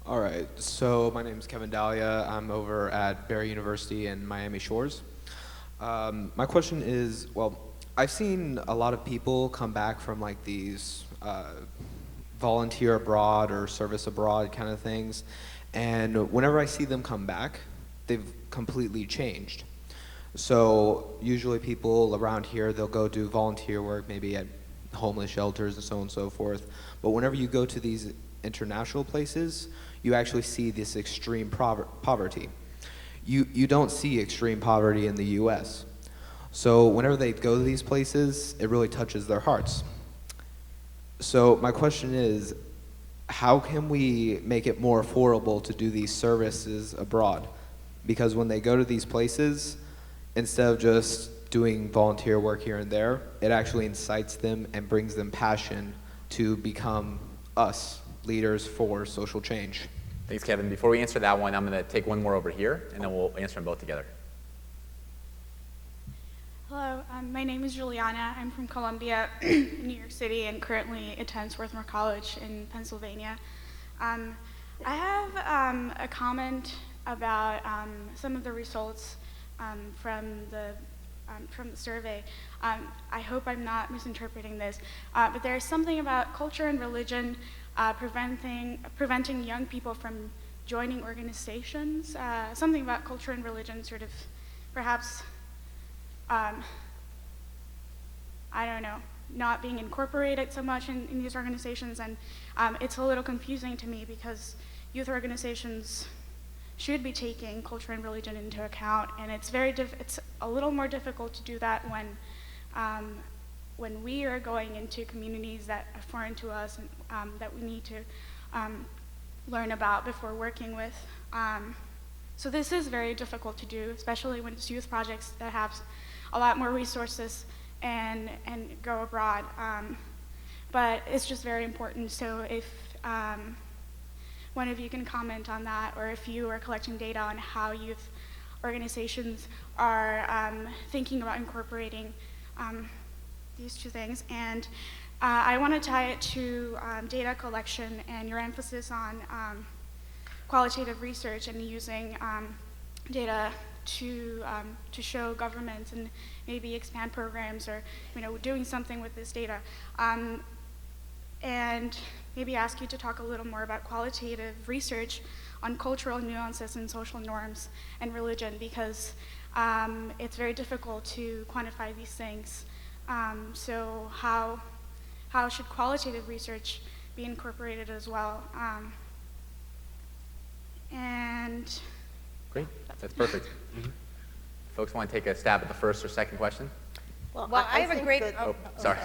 All right, so my name is Kevin Dahlia. I'm over at Barry University in Miami Shores. My question is, well, I've seen a lot of people come back from like these volunteer abroad or service abroad kind of things, and whenever I see them come back, they've completely changed. So usually people around here, they'll go do volunteer work, maybe at homeless shelters and so on and so forth. But whenever you go to these international places, you actually see this extreme poverty. You don't see extreme poverty in the US. So whenever they go to these places, it really touches their hearts. So my question is, how can we make it more affordable to do these services abroad? Because when they go to these places, instead of just doing volunteer work here and there, it actually incites them and brings them passion to become us, leaders for social change. Thanks, Kevin. Before we answer that one, I'm going to take one more over here, and then we'll answer them both together. Hello, my name is Juliana. I'm from Columbia, New York City, and currently attend Swarthmore College in Pennsylvania. I have a comment about some of the results from the survey. I hope I'm not misinterpreting this, but there's something about culture and religion preventing young people from joining organizations. Something about culture and religion sort of perhaps, I don't know, not being incorporated so much in these organizations, and it's a little confusing to me because youth organizations should be taking culture and religion into account, and it's a little more difficult to do that when we are going into communities that are foreign to us and that we need to learn about before working with. So this is very difficult to do, especially when it's youth projects that have a lot more resources and go abroad. But it's just very important. So if one of you can comment on that, or if you are collecting data on how youth organizations are thinking about incorporating these two things. And I want to tie it to data collection and your emphasis on qualitative research and using data to show governments and maybe expand programs, or doing something with this data. And maybe ask you to talk a little more about qualitative research on cultural nuances and social norms and religion, because it's very difficult to quantify these things. So how should qualitative research be incorporated as well? And great, that's perfect. Folks want to take a stab at the first or second question? Well, I have a great. Sorry.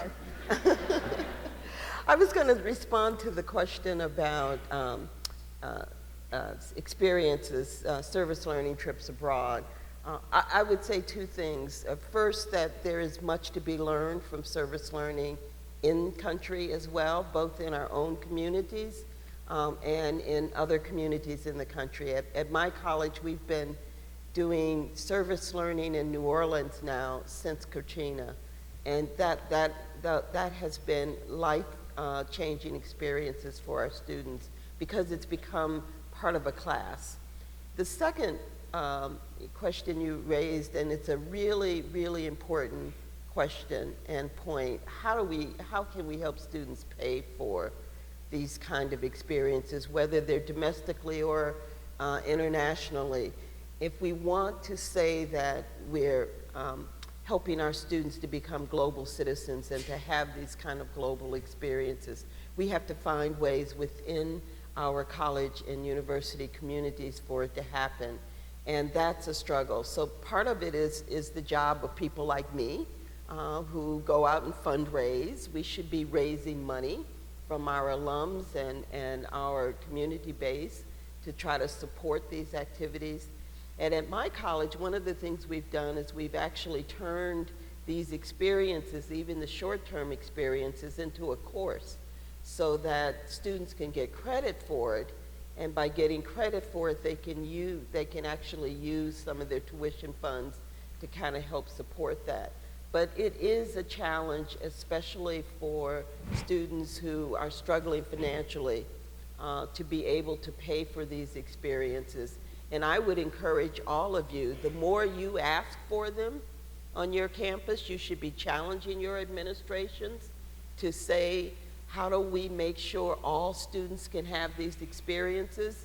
I was going to respond to the question about experiences, service learning trips abroad. I would say two things. First, that there is much to be learned from service learning in country as well, both in our own communities and in other communities in the country. At my college, we've been doing service learning in New Orleans now since Katrina, and that has been life-changing experiences for our students because it's become part of a class. The second question you raised, and it's a really, really important question and point, how can we help students pay for these kind of experiences, whether they're domestically or internationally? If we want to say that we're helping our students to become global citizens and to have these kind of global experiences, we have to find ways within our college and university communities for it to happen. And that's a struggle. So part of it is the job of people like me who go out and fundraise. We should be raising money from our alums and our community base to try to support these activities. And at my college, one of the things we've done is we've actually turned these experiences, even the short-term experiences, into a course so that students can get credit for it. And by getting credit for it, they can actually use some of their tuition funds to kind of help support that. But it is a challenge, especially for students who are struggling financially, to be able to pay for these experiences. And I would encourage all of you, the more you ask for them on your campus, you should be challenging your administrations to say, how do we make sure all students can have these experiences?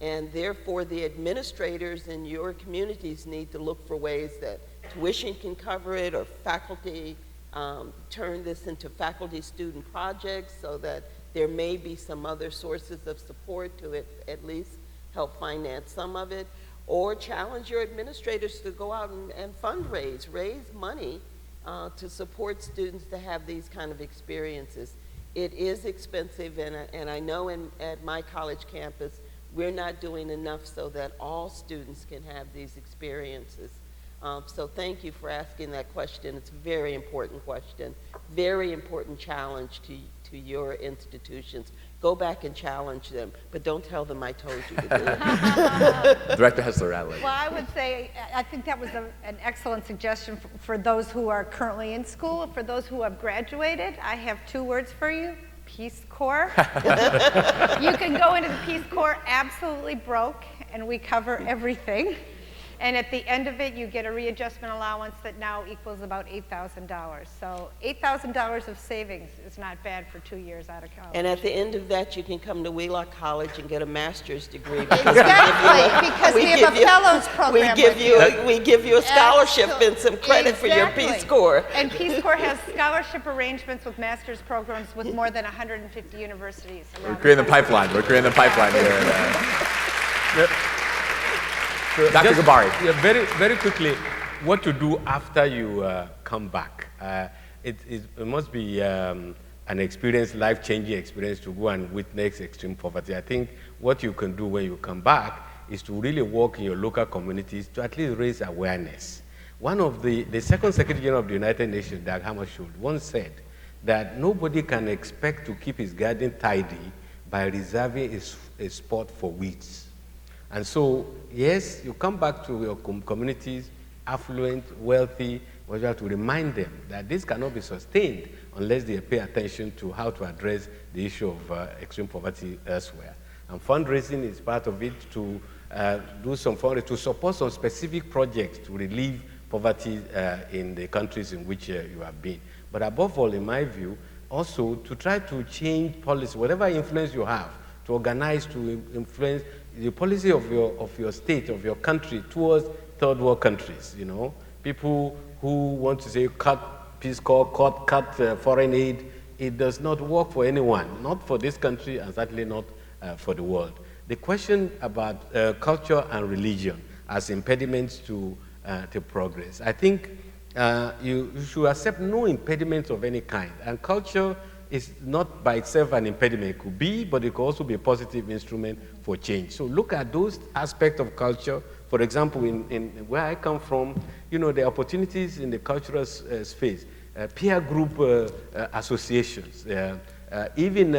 And therefore, the administrators in your communities need to look for ways that tuition can cover it, or faculty turn this into faculty-student projects so that there may be some other sources of support to at least help finance some of it, or challenge your administrators to go out and fundraise, raise money to support students to have these kind of experiences. It is expensive, and I know at my college campus, we're not doing enough so that all students can have these experiences. So thank you for asking that question. It's a very important question, very important challenge to your institutions. Go back and challenge them, but don't tell them I told you to do it. Director Hessler-Adler. Well, I would say, I think that was an excellent suggestion for those who are currently in school. For those who have graduated, I have two words for you: Peace Corps. You can go into the Peace Corps absolutely broke, and we cover everything. And at the end of it, you get a readjustment allowance that now equals about $8,000. So $8,000 of savings is not bad for 2 years out of college. And at the end of that, you can come to Wheelock College and get a master's degree. Exactly, because we have a fellows program. We give you a scholarship and some credit for your Peace Corps. And Peace Corps has scholarship arrangements with master's programs with more than 150 universities. We're creating the pipeline. We're creating the pipeline here. So Dr. Gabari. Yeah, very quickly, what to do after you come back. It must be an experience, life-changing experience to go and witness extreme poverty. I think what you can do when you come back is to really work in your local communities to at least raise awareness. One of the second Secretary General of the United Nations, Dag Hammarskjöld, once said that nobody can expect to keep his garden tidy by reserving a spot for weeds. And so, yes, you come back to your communities, affluent, wealthy, but you have to remind them that this cannot be sustained unless they pay attention to how to address the issue of extreme poverty elsewhere. And fundraising is part of it, to do some fundraising, to support some specific projects to relieve poverty in the countries in which you have been. But above all, in my view, also to try to change policy, whatever influence you have, to organize, to influence the policy of your state, of your country towards third world countries, you know. People who want to say cut Peace Corps, cut foreign aid, it does not work for anyone, not for this country and certainly not for the world. The question about culture and religion as impediments to progress, I think you should accept no impediments of any kind. And culture is not by itself an impediment. It could be, but it could also be a positive instrument for change. So look at those aspects of culture. For example, in where I come from, you know, the opportunities in the cultural space, peer group associations, even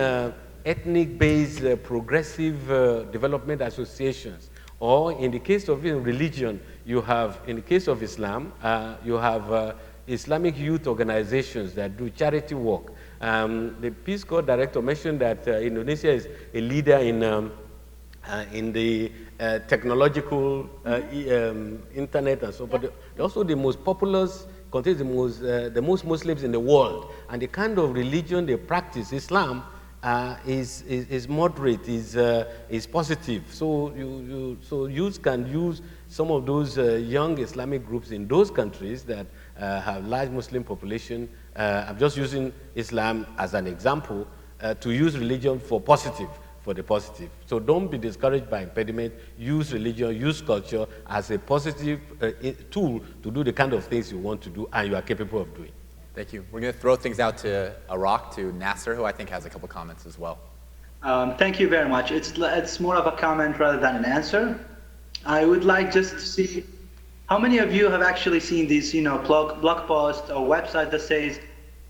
ethnic-based progressive development associations, or in the case of religion, you have, in the case of Islam, you have Islamic youth organizations that do charity work. The Peace Corps director mentioned that Indonesia is a leader in the technological internet and so forth. They're also the most populous, contains the most Muslims in the world. And the kind of religion they practice, Islam, is moderate, is positive. So youth can use some of those young Islamic groups in those countries that have large Muslim population. I'm just using Islam as an example to use religion for the positive. So don't be discouraged by impediment. Use religion, use culture as a positive tool to do the kind of things you want to do and you are capable of doing. Thank you. We're going to throw things out to Iraq, to Nasser, who I think has a couple comments as well. Thank you very much. It's more of a comment rather than an answer. I would like just to see how many of you have actually seen these, blog posts or websites that says,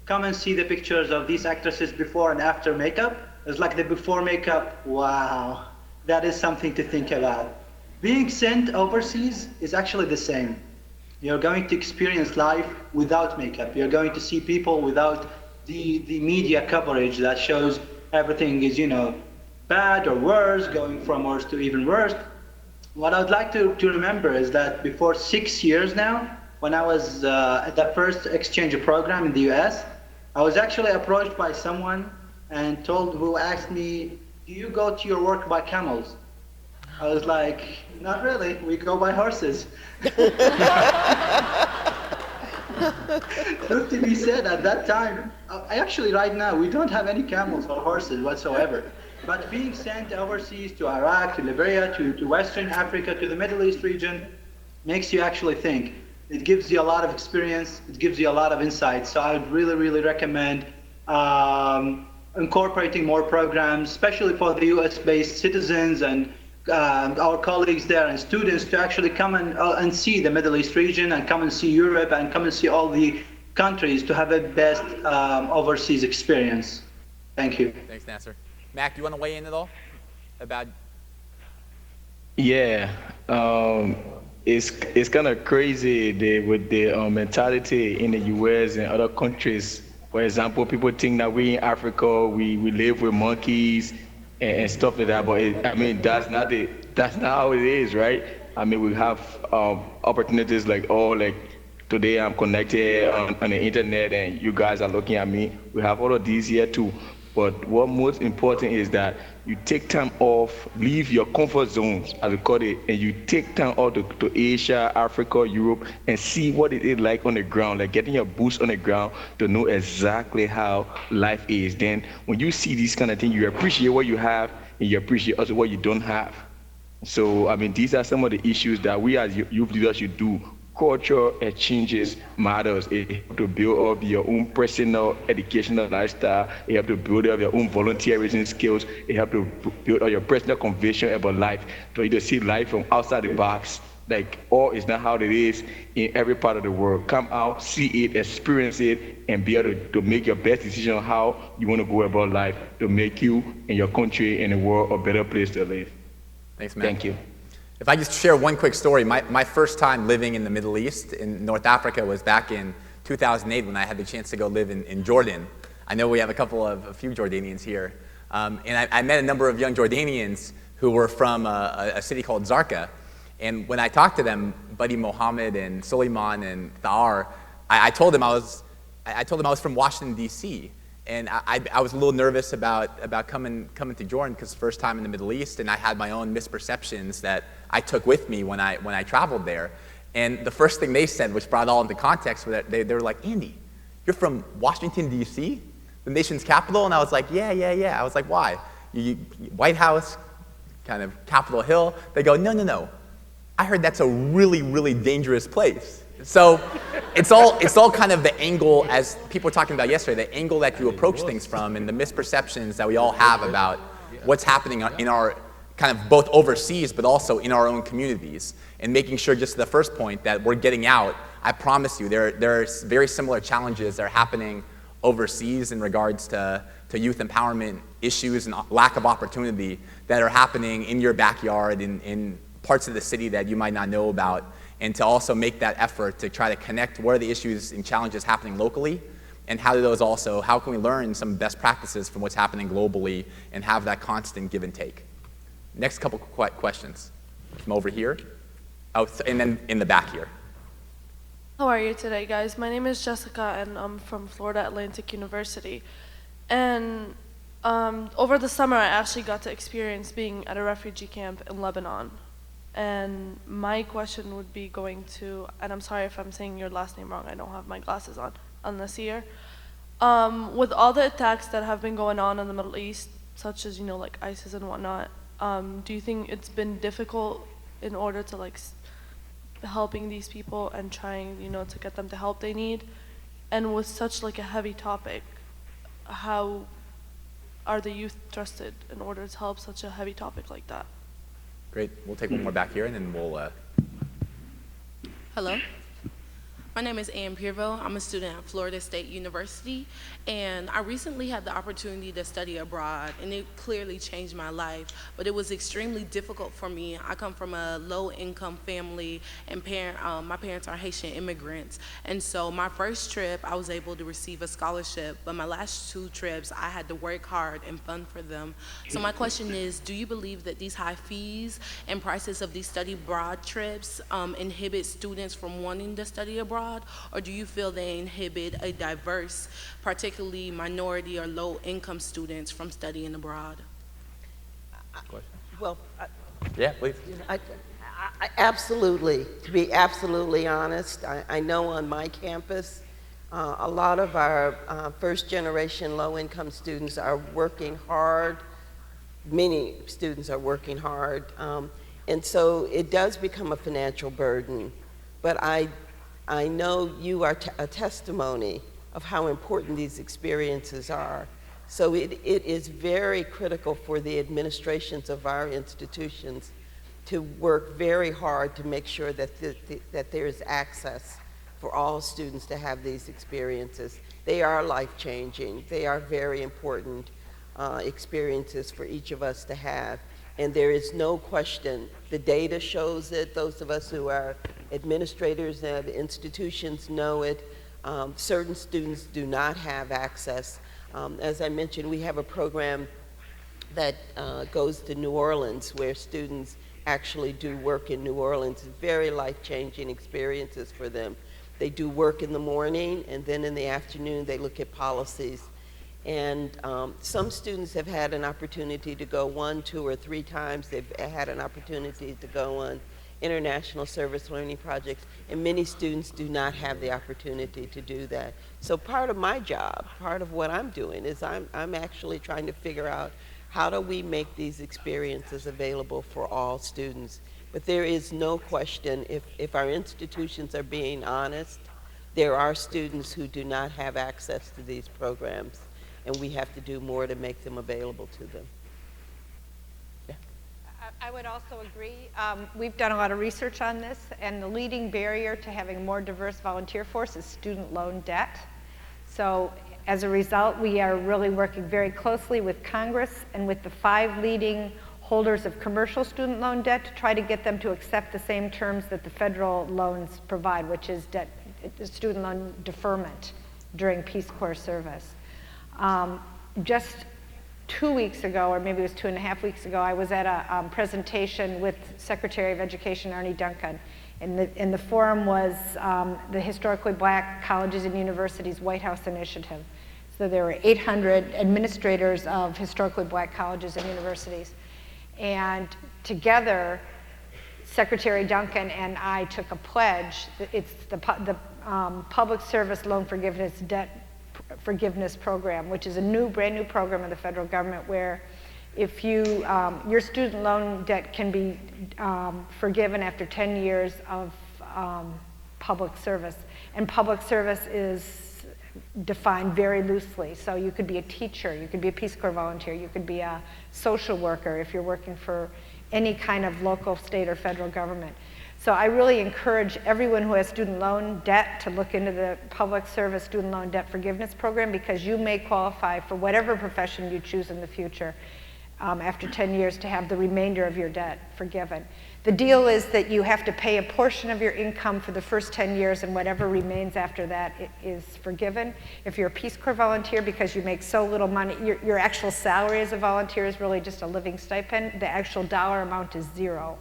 come and see the pictures of these actresses before and after makeup. It's like the before makeup, wow, that is something to think about. Being sent overseas is actually the same. You're going to experience life without makeup. You're going to see people without the media coverage that shows everything is, bad or worse, going from worse to even worse. What I'd like to remember is that before 6 years now, when I was at the first exchange program in the US, I was actually approached by someone and who asked me, do you go to your work by camels? I was like, not really, we go by horses. Truth to be said, at that time, actually right now, we don't have any camels or horses whatsoever. But being sent overseas to Iraq, to Liberia, to Western Africa, to the Middle East region, makes you actually think. It gives you a lot of experience, it gives you a lot of insight. So I would really, really recommend incorporating more programs, especially for the US-based citizens and our colleagues there and students, to actually come and see the Middle East region and come and see Europe and come and see all the countries to have a best overseas experience. Thank you. Thanks, Nasser. Mac, do you want to weigh in at all about? Yeah, it's kind of crazy with the mentality in the U.S. and other countries. For example, people think that we in Africa we live with monkeys and stuff like that, but that's not how it is, right? We have opportunities like today I'm connected on the internet and you guys are looking at me. We have all of these here too. But what most important is that you take time off, leave your comfort zones, as we call it, and you take time off to Asia, Africa, Europe, and see what it is like on the ground, like getting your boots on the ground to know exactly how life is. Then when you see these kind of things, you appreciate what you have, and you appreciate also what you don't have. So, these are some of the issues that we as youth leaders should do. culture exchanges matters. It helps to build up your own personal educational lifestyle. It helps to build up your own volunteerism skills. It helps to build up your personal conviction about life. For you to see life from outside the box. Like, all is not how it is in every part of the world. Come out, see it, experience it, and be able to make your best decision on how you want to go about life to make you and your country and the world a better place to live. Thanks, man. Thank you. If I just share one quick story, my first time living in the Middle East, in North Africa, was back in 2008 when I had the chance to go live in Jordan. I know we have a few Jordanians here. And I met a number of young Jordanians who were from a city called Zarqa. And when I talked to them, Buddy Mohammed and Suleiman and Thar, I told them I was from Washington, D.C. And I was a little nervous about coming to Jordan because first time in the Middle East, and I had my own misperceptions that I took with me when I traveled there. And the first thing they said, which brought it all into context, was that they were like, "Andy, you're from Washington, D.C., the nation's capital?" And I was like, yeah. I was like, "Why? White House, kind of Capitol Hill?" They go, no. I heard that's a really, really dangerous place. So it's all kind of the angle, as people were talking about yesterday, the angle that you approach things from and the misperceptions that we all have about what's happening in our kind of both overseas but also in our own communities, and making sure, just to the first point, that we're getting out. I promise you there are very similar challenges that are happening overseas in regards to youth empowerment issues and lack of opportunity that are happening in your backyard, in parts of the city that you might not know about, and to also make that effort to try to connect what are the issues and challenges happening locally, and how can we learn some best practices from what's happening globally and have that constant give and take. Next couple questions from over here. Oh, and then in the back here. How are you today, guys? My name is Jessica, and I'm from Florida Atlantic University. And over the summer, I actually got to experience being at a refugee camp in Lebanon. And my question would be going to, and I'm sorry if I'm saying your last name wrong, I don't have my glasses on, Al-Nasir. With all the attacks that have been going on in the Middle East, such as, like ISIS and whatnot, do you think it's been difficult in order to helping these people and trying, to get them the help they need? And with such a heavy topic, how are the youth trusted in order to help such a heavy topic like that? Great. We'll take one more back here, and then we'll... Hello. My name is Ann Peerville. I'm a student at Florida State University, and I recently had the opportunity to study abroad, and it clearly changed my life, but it was extremely difficult for me. I come from a low-income family, and my parents are Haitian immigrants, and so my first trip, I was able to receive a scholarship, but my last 2 trips, I had to work hard and fund for them. So my question is, do you believe that these high fees and prices of these study abroad trips inhibit students from wanting to study abroad? Or do you feel they inhibit a diverse, particularly minority or low-income students from studying abroad? Well, yeah, please. I absolutely. To be absolutely honest, I know on my campus, a lot of our first-generation low-income students are working hard. Many students are working hard, and so it does become a financial burden. But I know you are a testimony of how important these experiences are. So it is very critical for the administrations of our institutions to work very hard to make sure that, that there is access for all students to have these experiences. They are life-changing. They are very important experiences for each of us to have. And there is no question, the data shows it, those of us who are administrators of institutions know it. Certain students do not have access. As I mentioned, we have a program that goes to New Orleans where students actually do work in New Orleans. It's very life-changing experiences for them. They do work in the morning, and then in the afternoon they look at policies. And some students have had an opportunity to go 1, 2, or 3 times. They've had an opportunity to go on international service learning projects, and many students do not have the opportunity to do that. So part of my job, part of what I'm doing is I'm actually trying to figure out how do we make these experiences available for all students. But there is no question, if our institutions are being honest, there are students who do not have access to these programs, and we have to do more to make them available to them. I would also agree. We've done a lot of research on this, and the leading barrier to having a more diverse volunteer force is student loan debt. So as a result, we are really working very closely with Congress and with the 5 leading holders of commercial student loan debt to try to get them to accept the same terms that the federal loans provide, which is student loan deferment during Peace Corps service. Just 2 weeks ago, or maybe it was 2.5 weeks ago, I was at a presentation with Secretary of Education Arne Duncan, and the forum was the Historically Black Colleges and Universities White House Initiative. So there were 800 administrators of historically black colleges and universities. And together, Secretary Duncan and I took a pledge. It's the Public Service Loan Forgiveness Debt Forgiveness Program, which is a brand new program of the federal government where if your student loan debt can be forgiven after 10 years of public service. And public service is defined very loosely. So you could be a teacher, you could be a Peace Corps volunteer, you could be a social worker if you're working for any kind of local, state, or federal government. So I really encourage everyone who has student loan debt to look into the Public Service Student Loan Debt Forgiveness Program, because you may qualify for whatever profession you choose in the future after 10 years to have the remainder of your debt forgiven. The deal is that you have to pay a portion of your income for the first 10 years, and whatever remains after that is forgiven. If you're a Peace Corps volunteer, because you make so little money, your actual salary as a volunteer is really just a living stipend. The actual dollar amount is 0.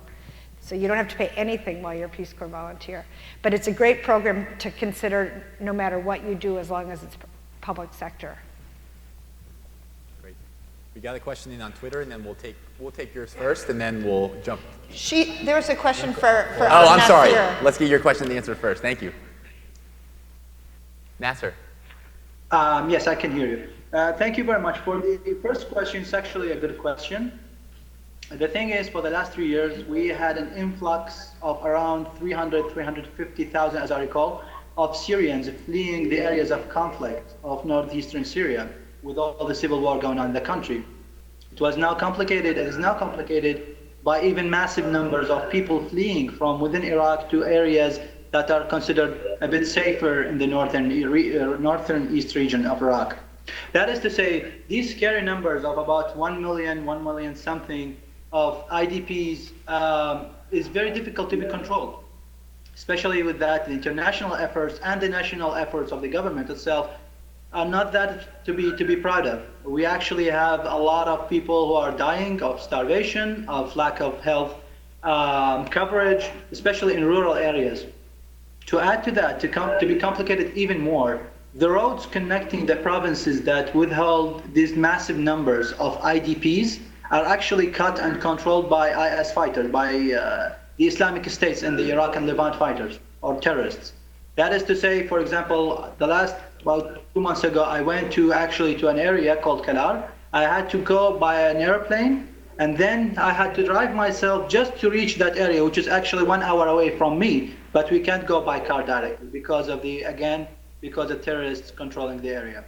So you don't have to pay anything while you're a Peace Corps volunteer. But it's a great program to consider no matter what you do, as long as it's public sector. Great. We got a question in on Twitter, and then we'll take yours first, and then we'll jump. There was a question for Oh, I'm sorry. Nasser. Let's get your question and answer first. Thank you. Nasser. Yes, I can hear you. Thank you very much. For the first question, it's actually a good question. The thing is, for the last 3 years, we had an influx of around 350,000, as I recall, of Syrians fleeing the areas of conflict of northeastern Syria with all the civil war going on in the country. It is now complicated by even massive numbers of people fleeing from within Iraq to areas that are considered a bit safer in the northern east region of Iraq. That is to say, these scary numbers of about 1 million something of IDPs is very difficult to be controlled, especially with that the international efforts and the national efforts of the government itself are not that to be proud of. We actually have a lot of people who are dying of starvation, of lack of health coverage, especially in rural areas. To add to that, to be complicated even more, the roads connecting the provinces that withheld these massive numbers of IDPs are actually cut and controlled by IS fighters, by the Islamic States and the Iraq and Levant fighters, or terrorists. That is to say, for example, about 2 months ago, I went to an area called Kalar. I had to go by an airplane, and then I had to drive myself just to reach that area, which is actually 1 hour away from me, but we can't go by car directly because of terrorists controlling the area.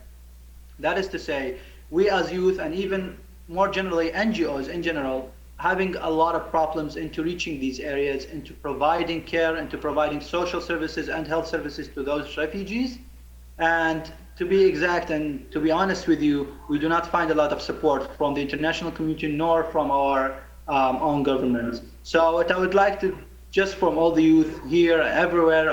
That is to say, we as youth, and even more generally NGOs in general, having a lot of problems into reaching these areas, into providing care, into providing social services and health services to those refugees. And to be exact and to be honest with you, we do not find a lot of support from the international community nor from our own governments. So what I would like to, just from all the youth here, everywhere,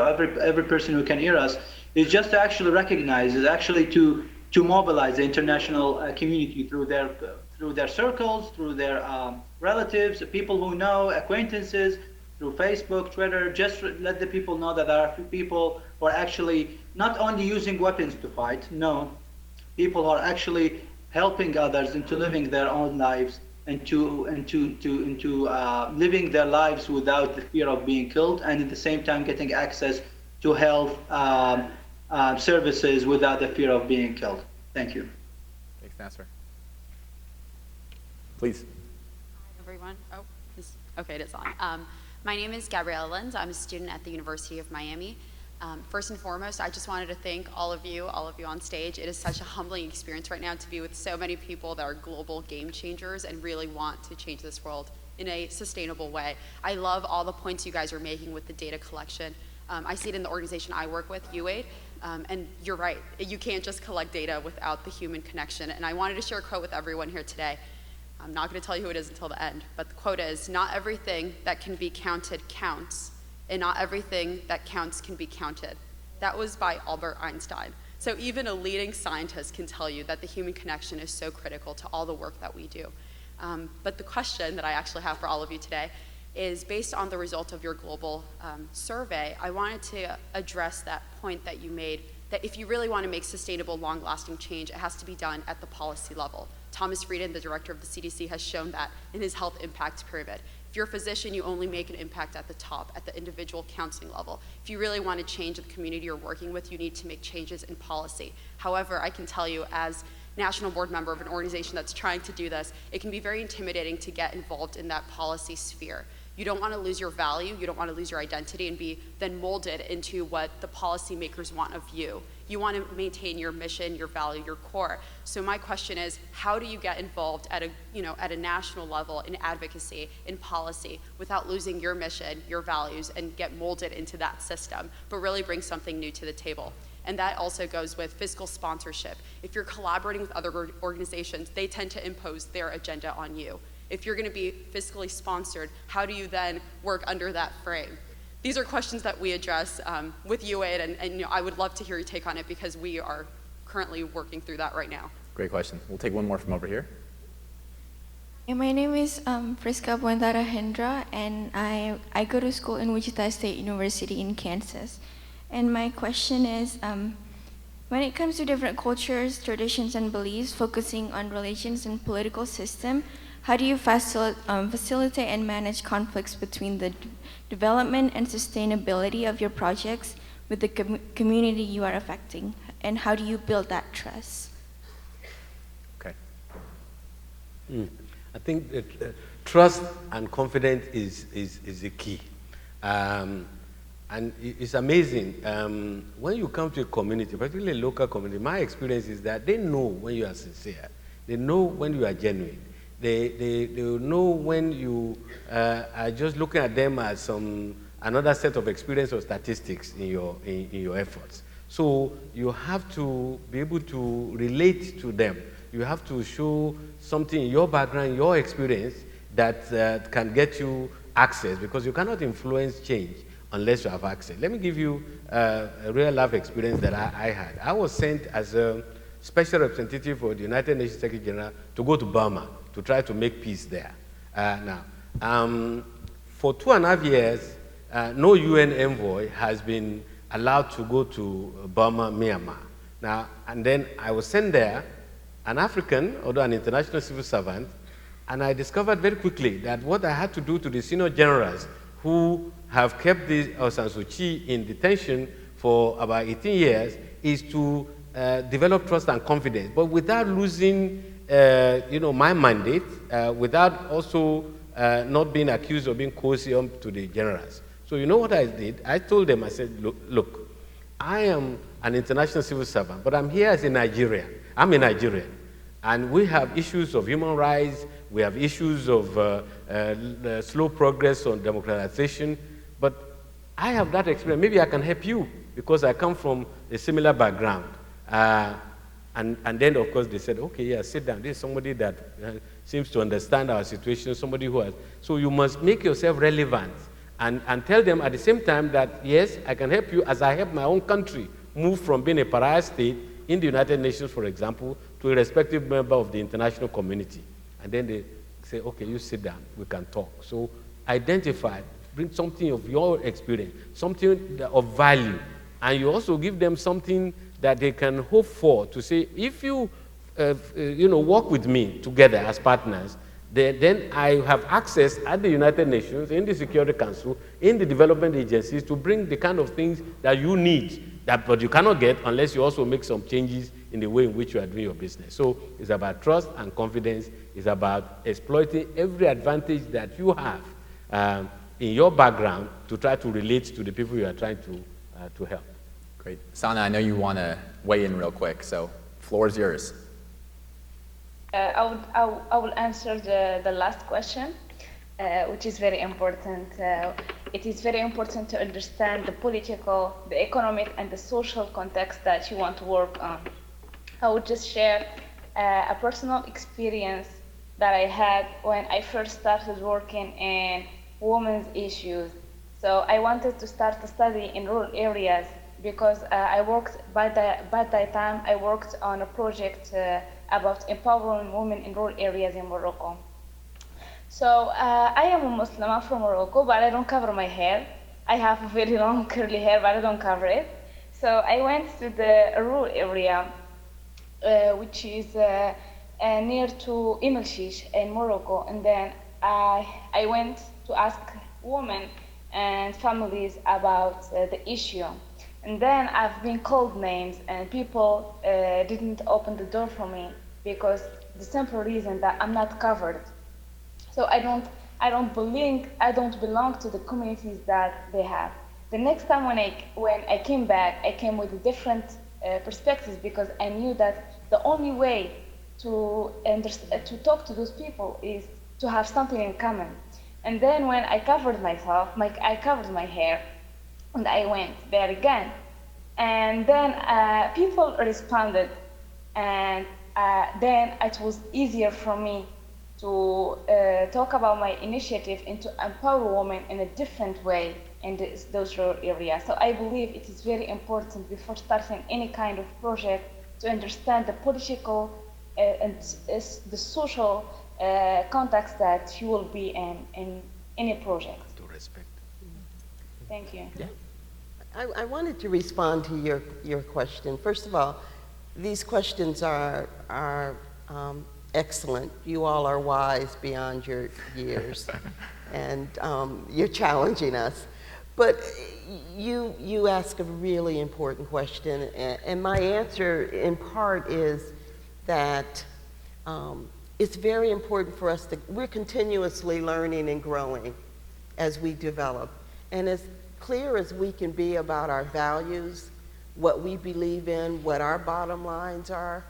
every person who can hear us, is just to actually recognize, is actually to mobilize the international community through their circles, through their relatives, people who know, acquaintances, through Facebook, Twitter. Just let the people know that there are people who are actually not only using weapons to fight, no, people who are actually helping others into living their own lives and to living their lives without the fear of being killed, and at the same time getting access to health services without the fear of being killed. Thank you. Thanks, Nasser. Please. Hi, everyone. Oh, okay, it's on. My name is Gabriella Lenz. I'm a student at the University of Miami. First and foremost, I just wanted to thank all of you on stage. It is such a humbling experience right now to be with so many people that are global game changers and really want to change this world in a sustainable way. I love all the points you guys are making with the data collection. I see it in the organization I work with, UAID, and you're right. You can't just collect data without the human connection. And I wanted to share a quote with everyone here today. I'm not going to tell you who it is until the end, but the quote is, "Not everything that can be counted counts, and not everything that counts can be counted." That was by Albert Einstein. So even a leading scientist can tell you that the human connection is so critical to all the work that we do. But the question that I actually have for all of you today is based on the result of your global survey. I wanted to address that point that you made, that if you really want to make sustainable, long-lasting change, it has to be done at the policy level. Thomas Frieden, the director of the CDC, has shown that in his health impact pyramid. If you're a physician, you only make an impact at the top, at the individual counseling level. If you really want to change the community you're working with, you need to make changes in policy. However, I can tell you, as national board member of an organization that's trying to do this, it can be very intimidating to get involved in that policy sphere. You don't want to lose your value, you don't want to lose your identity and be then molded into what the policymakers want of you. You want to maintain your mission, your value, your core. So my question is, how do you get involved at a national level in advocacy, in policy, without losing your mission, your values, and get molded into that system, but really bring something new to the table? And that also goes with fiscal sponsorship. If you're collaborating with other organizations, they tend to impose their agenda on you. If you're going to be fiscally sponsored, how do you then work under that frame? These are questions that we address with UAID, and I would love to hear your take on it because we are currently working through that right now. Great question. We'll take one more from over here. My name is Friska Buendara Hendra, and I go to school in Wichita State University in Kansas. And my question is, when it comes to different cultures, traditions, and beliefs, focusing on religions and political system, how do you facilitate and manage conflicts between the development and sustainability of your projects with the community you are affecting? And how do you build that trust? Okay. I think that, trust and confidence is the key. And it's amazing. When you come to a community, particularly a local community, my experience is that they know when you are sincere. They know when you are genuine. They will know when you are just looking at them as another set of experience or statistics in your efforts. So you have to be able to relate to them. You have to show something in your background, your experience, that can get you access, because you cannot influence change unless you have access. Let me give you a real life experience that I had. I was sent as a special representative for the United Nations Secretary General to go to Burma to try to make peace there. For 2.5 years, no UN envoy has been allowed to go to Burma, Myanmar. Now, and then I was sent there, an African, although an international civil servant, and I discovered very quickly that what I had to do to the senior generals who have kept Aung San Suu Kyi in detention for about 18 years is to develop trust and confidence, but without losing my mandate, without also not being accused of being coercive to the generals. So you know what I did? I told them, I said, look, I am an international civil servant, but I'm here as a Nigerian. I'm a Nigerian. And we have issues of human rights, we have issues of slow progress on democratization, but I have that experience. Maybe I can help you because I come from a similar background. And then, of course, they said, okay, yeah, sit down. This is somebody that seems to understand our situation, somebody who has. So you must make yourself relevant and tell them at the same time that, yes, I can help you as I help my own country move from being a pariah state in the United Nations, for example, to a respective member of the international community. And then they say, okay, you sit down, we can talk. So identify, bring something of your experience, something of value, and you also give them something that they can hope for, to say, if you work with me together as partners, then I have access at the United Nations, in the Security Council, in the development agencies to bring the kind of things that you need, but you cannot get unless you also make some changes in the way in which you are doing your business. So it's about trust and confidence. It's about exploiting every advantage that you have in your background to try to relate to the people you are trying to help. Great. Sana, I know you want to weigh in real quick, so floor is yours. I will answer the last question, which is very important. It is very important to understand the political, the economic, and the social context that you want to work on. I would just share a personal experience that I had when I first started working in women's issues. So I wanted to start a study in rural areas because by that time I worked on a project about empowering women in rural areas in Morocco. So I am a Muslim, I'm from Morocco, but I don't cover my hair. I have very long curly hair, but I don't cover it. So I went to the rural area, which is near to Imelshish in Morocco, and then I went to ask women and families about the issue. And then I've been called names, and people didn't open the door for me because the simple reason that I'm not covered. So I don't belong to the communities that they have. The next time when I came back, I came with a different perspectives because I knew that the only way to talk to those people is to have something in common. And then when I covered myself, I covered my hair, and I went there again. And then people responded, and then it was easier for me to talk about my initiative and to empower women in a different way in those rural areas. So I believe it is very important before starting any kind of project to understand the political and the social context that you will be in any project. To respect. Thank you. Yeah. I wanted to respond to your question. First of all, these questions are excellent. You all are wise beyond your years, and you're challenging us. But you ask a really important question, and my answer in part is that it's very important for us we're continuously learning and growing as we develop. And as clear as we can be about our values, what we believe in, what our bottom lines are,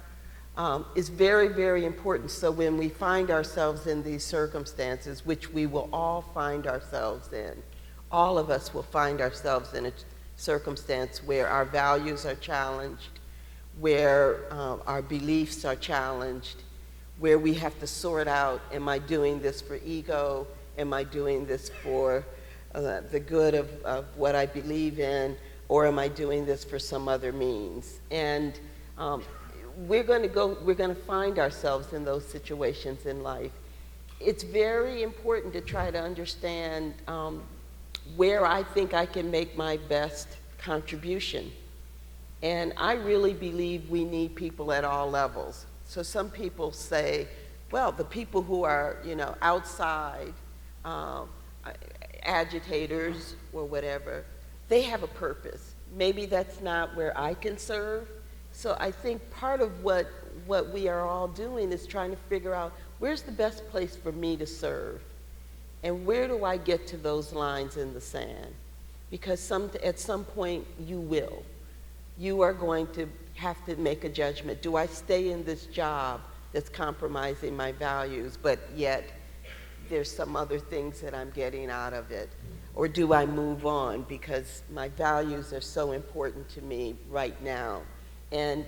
is very, very important. So when we find ourselves in these circumstances, which we will all find ourselves in, all of us will find ourselves in a circumstance where our values are challenged, where our beliefs are challenged, where we have to sort out, am I doing this for ego? Am I doing this for the good of what I believe in? Or am I doing this for some other means? And we're going to find ourselves in those situations in life. It's very important to try to understand where I think I can make my best contribution. And I really believe we need people at all levels. So some people say, well, the people who are, outside, agitators or whatever, they have a purpose. Maybe that's not where I can serve. So I think part of what we are all doing is trying to figure out where's the best place for me to serve, and where do I get to those lines in the sand? Because at some point you will. You are going to have to make a judgment. Do I stay in this job that's compromising my values, but yet there's some other things that I'm getting out of it? Or do I move on because my values are so important to me right now? And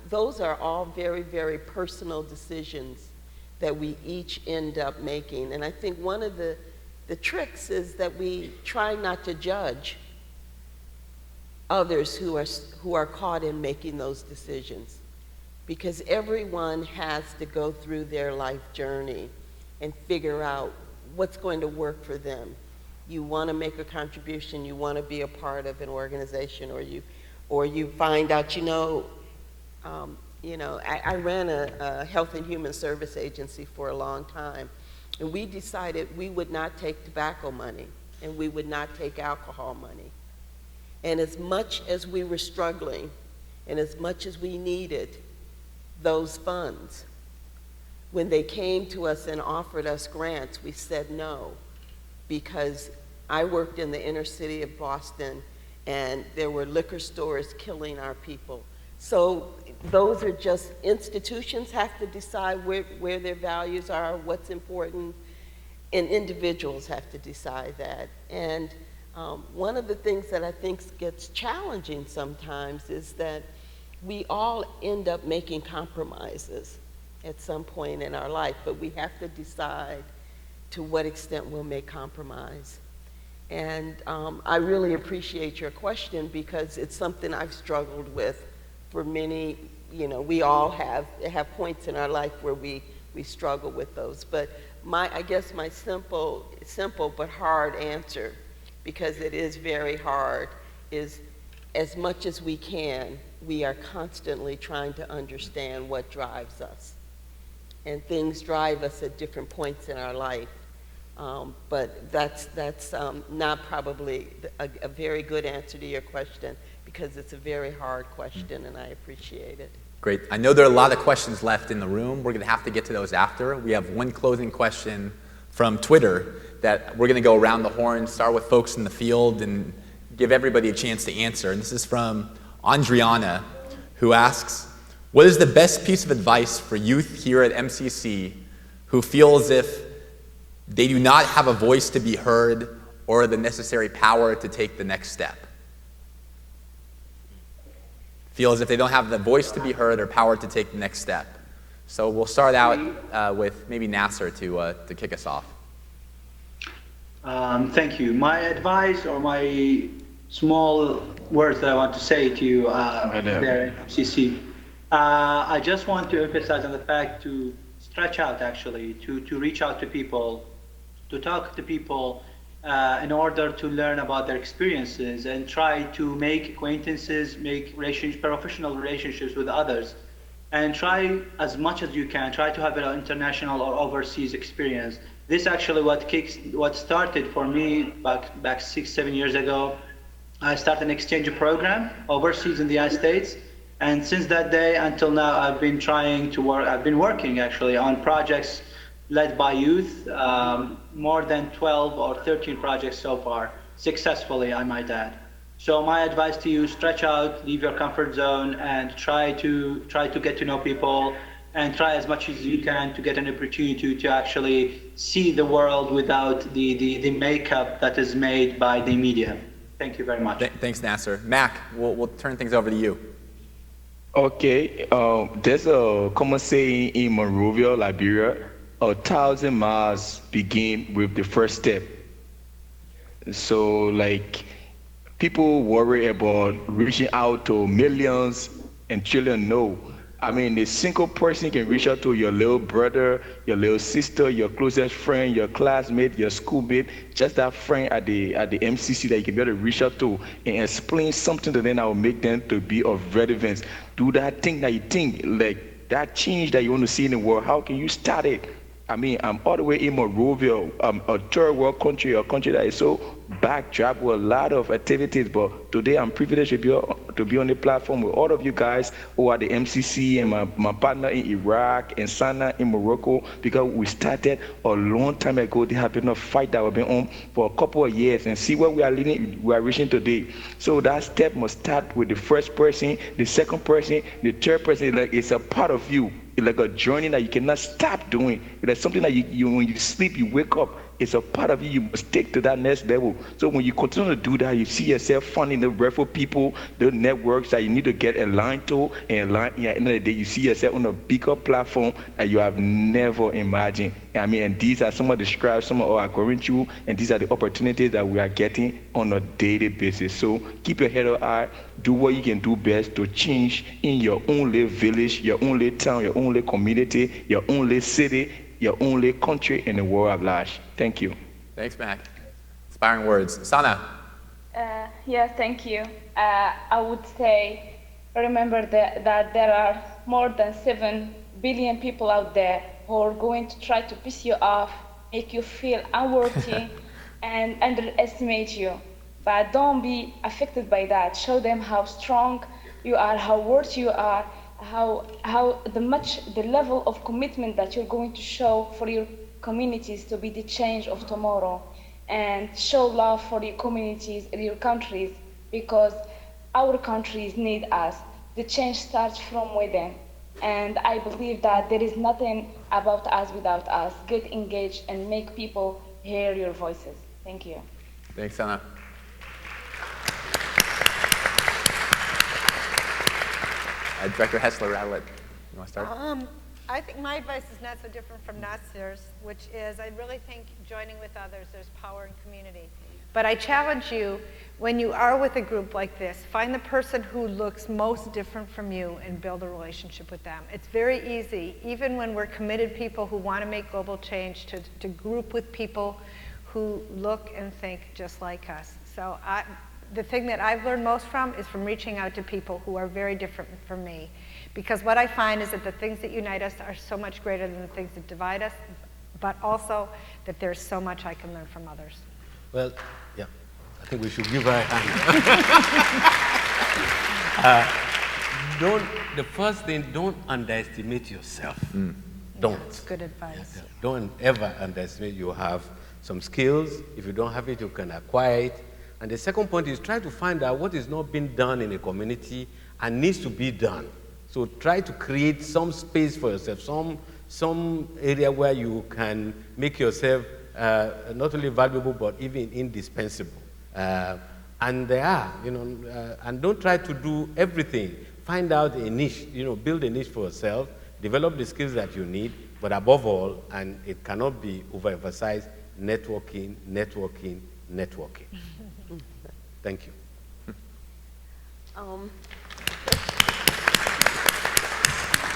those are all very, very personal decisions that we each end up making. And I think one of the tricks is that we try not to judge others who are caught in making those decisions, because everyone has to go through their life journey and figure out what's going to work for them. You want to make a contribution, you want to be a part of an organization, or you find out, I ran a health and human service agency for a long time, and we decided we would not take tobacco money and we would not take alcohol money. And as much as we were struggling and as much as we needed those funds, when they came to us and offered us grants, we said no, because I worked in the inner city of Boston, and there were liquor stores killing our people. So those are just, institutions have to decide where their values are, what's important, and individuals have to decide that. And one of the things that I think gets challenging sometimes is that we all end up making compromises at some point in our life, but we have to decide to what extent we'll make compromise. And I really appreciate your question, because it's something I've struggled with for many, we all have points in our life where we struggle with those. But I guess my simple but hard answer, because it is very hard, is as much as we can, we are constantly trying to understand what drives us. And things drive us at different points in our life. But that's not probably a very good answer to your question, because it's a very hard question, and I appreciate it. Great. I know there are a lot of questions left in the room. We're going to have to get to those after. We have one closing question from Twitter that we're going to go around the horn, start with folks in the field, and give everybody a chance to answer. And this is from Andriana, who asks, what is the best piece of advice for youth here at MCC who feel as if they do not have a voice to be heard or the necessary power to take the next step? Feel as if they don't have the voice to be heard or power to take the next step. So we'll start out with maybe Nasser to kick us off. Thank you. My advice, or my small words that I want to say to you there at MCC, I just want to emphasize on the fact to stretch out, actually, to reach out to people, to talk to people in order to learn about their experiences and try to make acquaintances, make professional relationships with others, and try as much as you can, try to have an international or overseas experience. This actually what started for me back 6-7 years ago. I started an exchange program overseas in the United States, and since that day until now, I've been working actually on projects led by youth, more than 12 or 13 projects so far, successfully, I might add. So my advice to you, stretch out, leave your comfort zone, and try to get to know people, and try as much as you can to get an opportunity to actually see the world without the makeup that is made by the media. Thank you very much. Thanks, Nasser. Mac, we'll turn things over to you. Okay, there's a common saying in Monrovia, Liberia, 1,000 miles begin with the first step. So like, people worry about reaching out to millions and trillions. No. I mean, a single person can reach out to your little brother, your little sister, your closest friend, your classmate, your schoolmate, just that friend at the MCC that you can be able to reach out to and explain something to them that will make them to be of relevance. Do that thing that you think, like that change that you want to see in the world. How can you start it? I mean, I'm all the way in Monrovia, a third world country, a country that is so backdrop with a lot of activities, but today I'm privileged to be on the platform with all of you guys who are the MCC and my partner in Iraq and Sana in Morocco, because we started a long time ago. There have been a fight that we've been on for a couple of years, and see where we are reaching today. So that step must start with the first person, the second person, the third person. Like, it's a part of you. It's like a journey that you cannot stop doing. It's like something that you when you sleep, you wake up. It's a part of you. You must take to that next level. So when you continue to do that, you see yourself finding the referral people, the networks that you need to get aligned to, and at the end of the day, you see yourself on a bigger platform that you have never imagined. I mean, and these are some of the strides some of us are going through, and these are the opportunities that we are getting on a daily basis. So keep your head up high. Do what you can do best to change in your own little village, your own little town, your own little community, your own little city, your only country in the world at large. Thank you. Thanks, Mac. Inspiring words. Sana. Yes, thank you. I would say, remember that there are more than 7 billion people out there who are going to try to piss you off, make you feel unworthy, and underestimate you. But don't be affected by that. Show them how strong you are, how worthy you are, the level of commitment that you're going to show for your communities to be the change of tomorrow. and show love for your communities and your countries, because our countries need us. The change starts from within. And I believe that there is nothing about us without us. Get engaged and make people hear your voices. Thank you. Thanks, Anna. Director Hessler-Radlett, you want to start? I think my advice is not so different from Nasir's, which is I really think joining with others, there's power in community. But I challenge you, when you are with a group like this, find the person who looks most different from you and build a relationship with them. It's very easy, even when we're committed people who want to make global change, to group with people who look and think just like us. So the thing that I've learned most from is from reaching out to people who are very different from me. Because what I find is that the things that unite us are so much greater than the things that divide us, but also that there's so much I can learn from others. Well, yeah, I think we should give her a hand. The first thing, don't underestimate yourself. Don't. Yeah, that's good advice. Don't ever underestimate. You have some skills. If you don't have it, you can acquire it. And the second point is try to find out what is not being done in a community and needs to be done. So try to create some space for yourself, some area where you can make yourself not only valuable but even indispensable. And there are, and don't try to do everything. Find out a niche, build a niche for yourself, develop the skills that you need, but above all, and it cannot be overemphasized, networking, networking, networking. Thank you.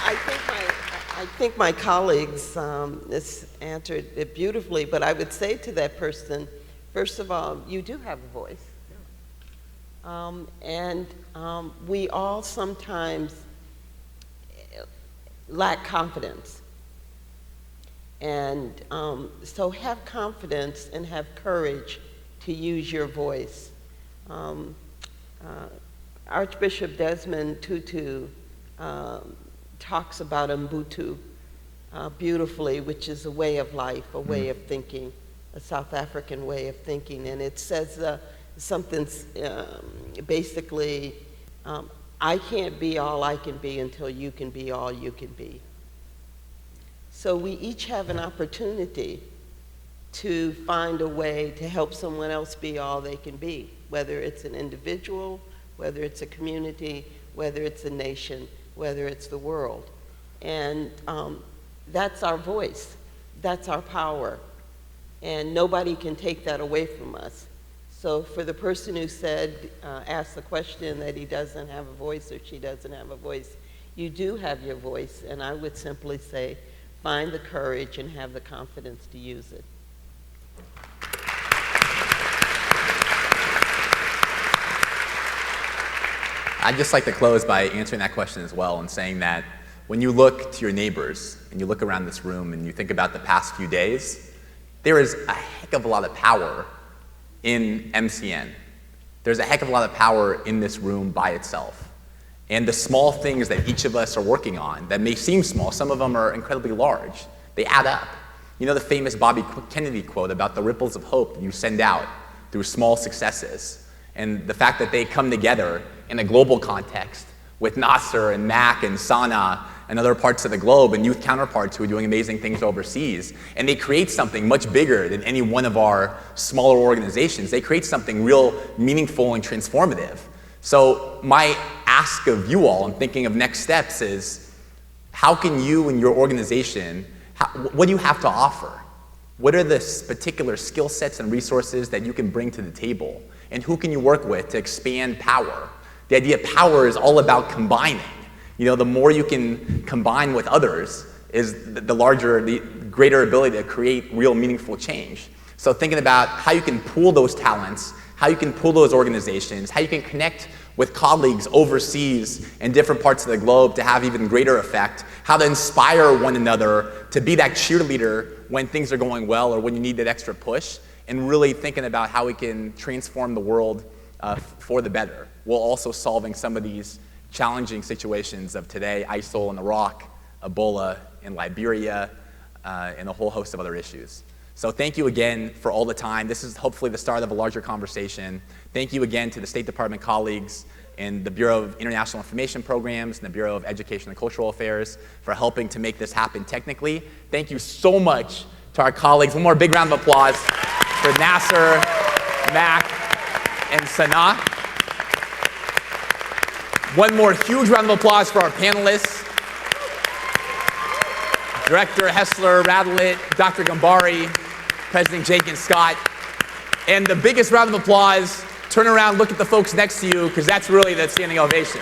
I think my colleagues answered it beautifully, but I would say to that person, first of all, you do have a voice. We all sometimes lack confidence. And so have confidence and have courage to use your voice. Archbishop Desmond Tutu talks about Ubuntu beautifully, which is a way of life, a way of thinking, a South African way of thinking. And it says something basically, I can't be all I can be until you can be all you can be. So we each have an opportunity to find a way to help someone else be all they can be, whether it's an individual, whether it's a community, whether it's a nation, whether it's the world. And that's our voice. That's our power. And nobody can take that away from us. So for the person who said, asked the question that he doesn't have a voice or she doesn't have a voice, you do have your voice. And I would simply say, find the courage and have the confidence to use it. I'd just like to close by answering that question as well and saying that when you look to your neighbors and you look around this room and you think about the past few days, there is a heck of a lot of power in MCN. There's a heck of a lot of power in this room by itself. And the small things that each of us are working on that may seem small, some of them are incredibly large, they add up. You know the famous Bobby Kennedy quote about the ripples of hope that you send out through small successes, and the fact that they come together in a global context with Nasir and Mac and Sana and other parts of the globe and youth counterparts who are doing amazing things overseas. And they create something much bigger than any one of our smaller organizations. They create something real meaningful and transformative. So my ask of you all, and thinking of next steps, is how can you and your organization, what do you have to offer? What are the particular skill sets and resources that you can bring to the table? And who can you work with to expand power? The idea of power is all about combining. The more you can combine with others is the greater ability to create real meaningful change. So thinking about how you can pool those talents, how you can pool those organizations, how you can connect with colleagues overseas in different parts of the globe to have even greater effect, how to inspire one another to be that cheerleader when things are going well or when you need that extra push, and really thinking about how we can transform the world for the better, while also solving some of these challenging situations of today, ISIL in Iraq, Ebola in Liberia, and a whole host of other issues. So thank you again for all the time. This is hopefully the start of a larger conversation. Thank you again to the State Department colleagues in the Bureau of International Information Programs and the Bureau of Education and Cultural Affairs for helping to make this happen technically. Thank you so much to our colleagues. One more big round of applause for Nasser, Mac, and Sana. One more huge round of applause for our panelists. Director Hessler, Radlett, Dr. Gambari, President Jenkins Scott. And the biggest round of applause, turn around, look at the folks next to you, because that's really the standing ovation.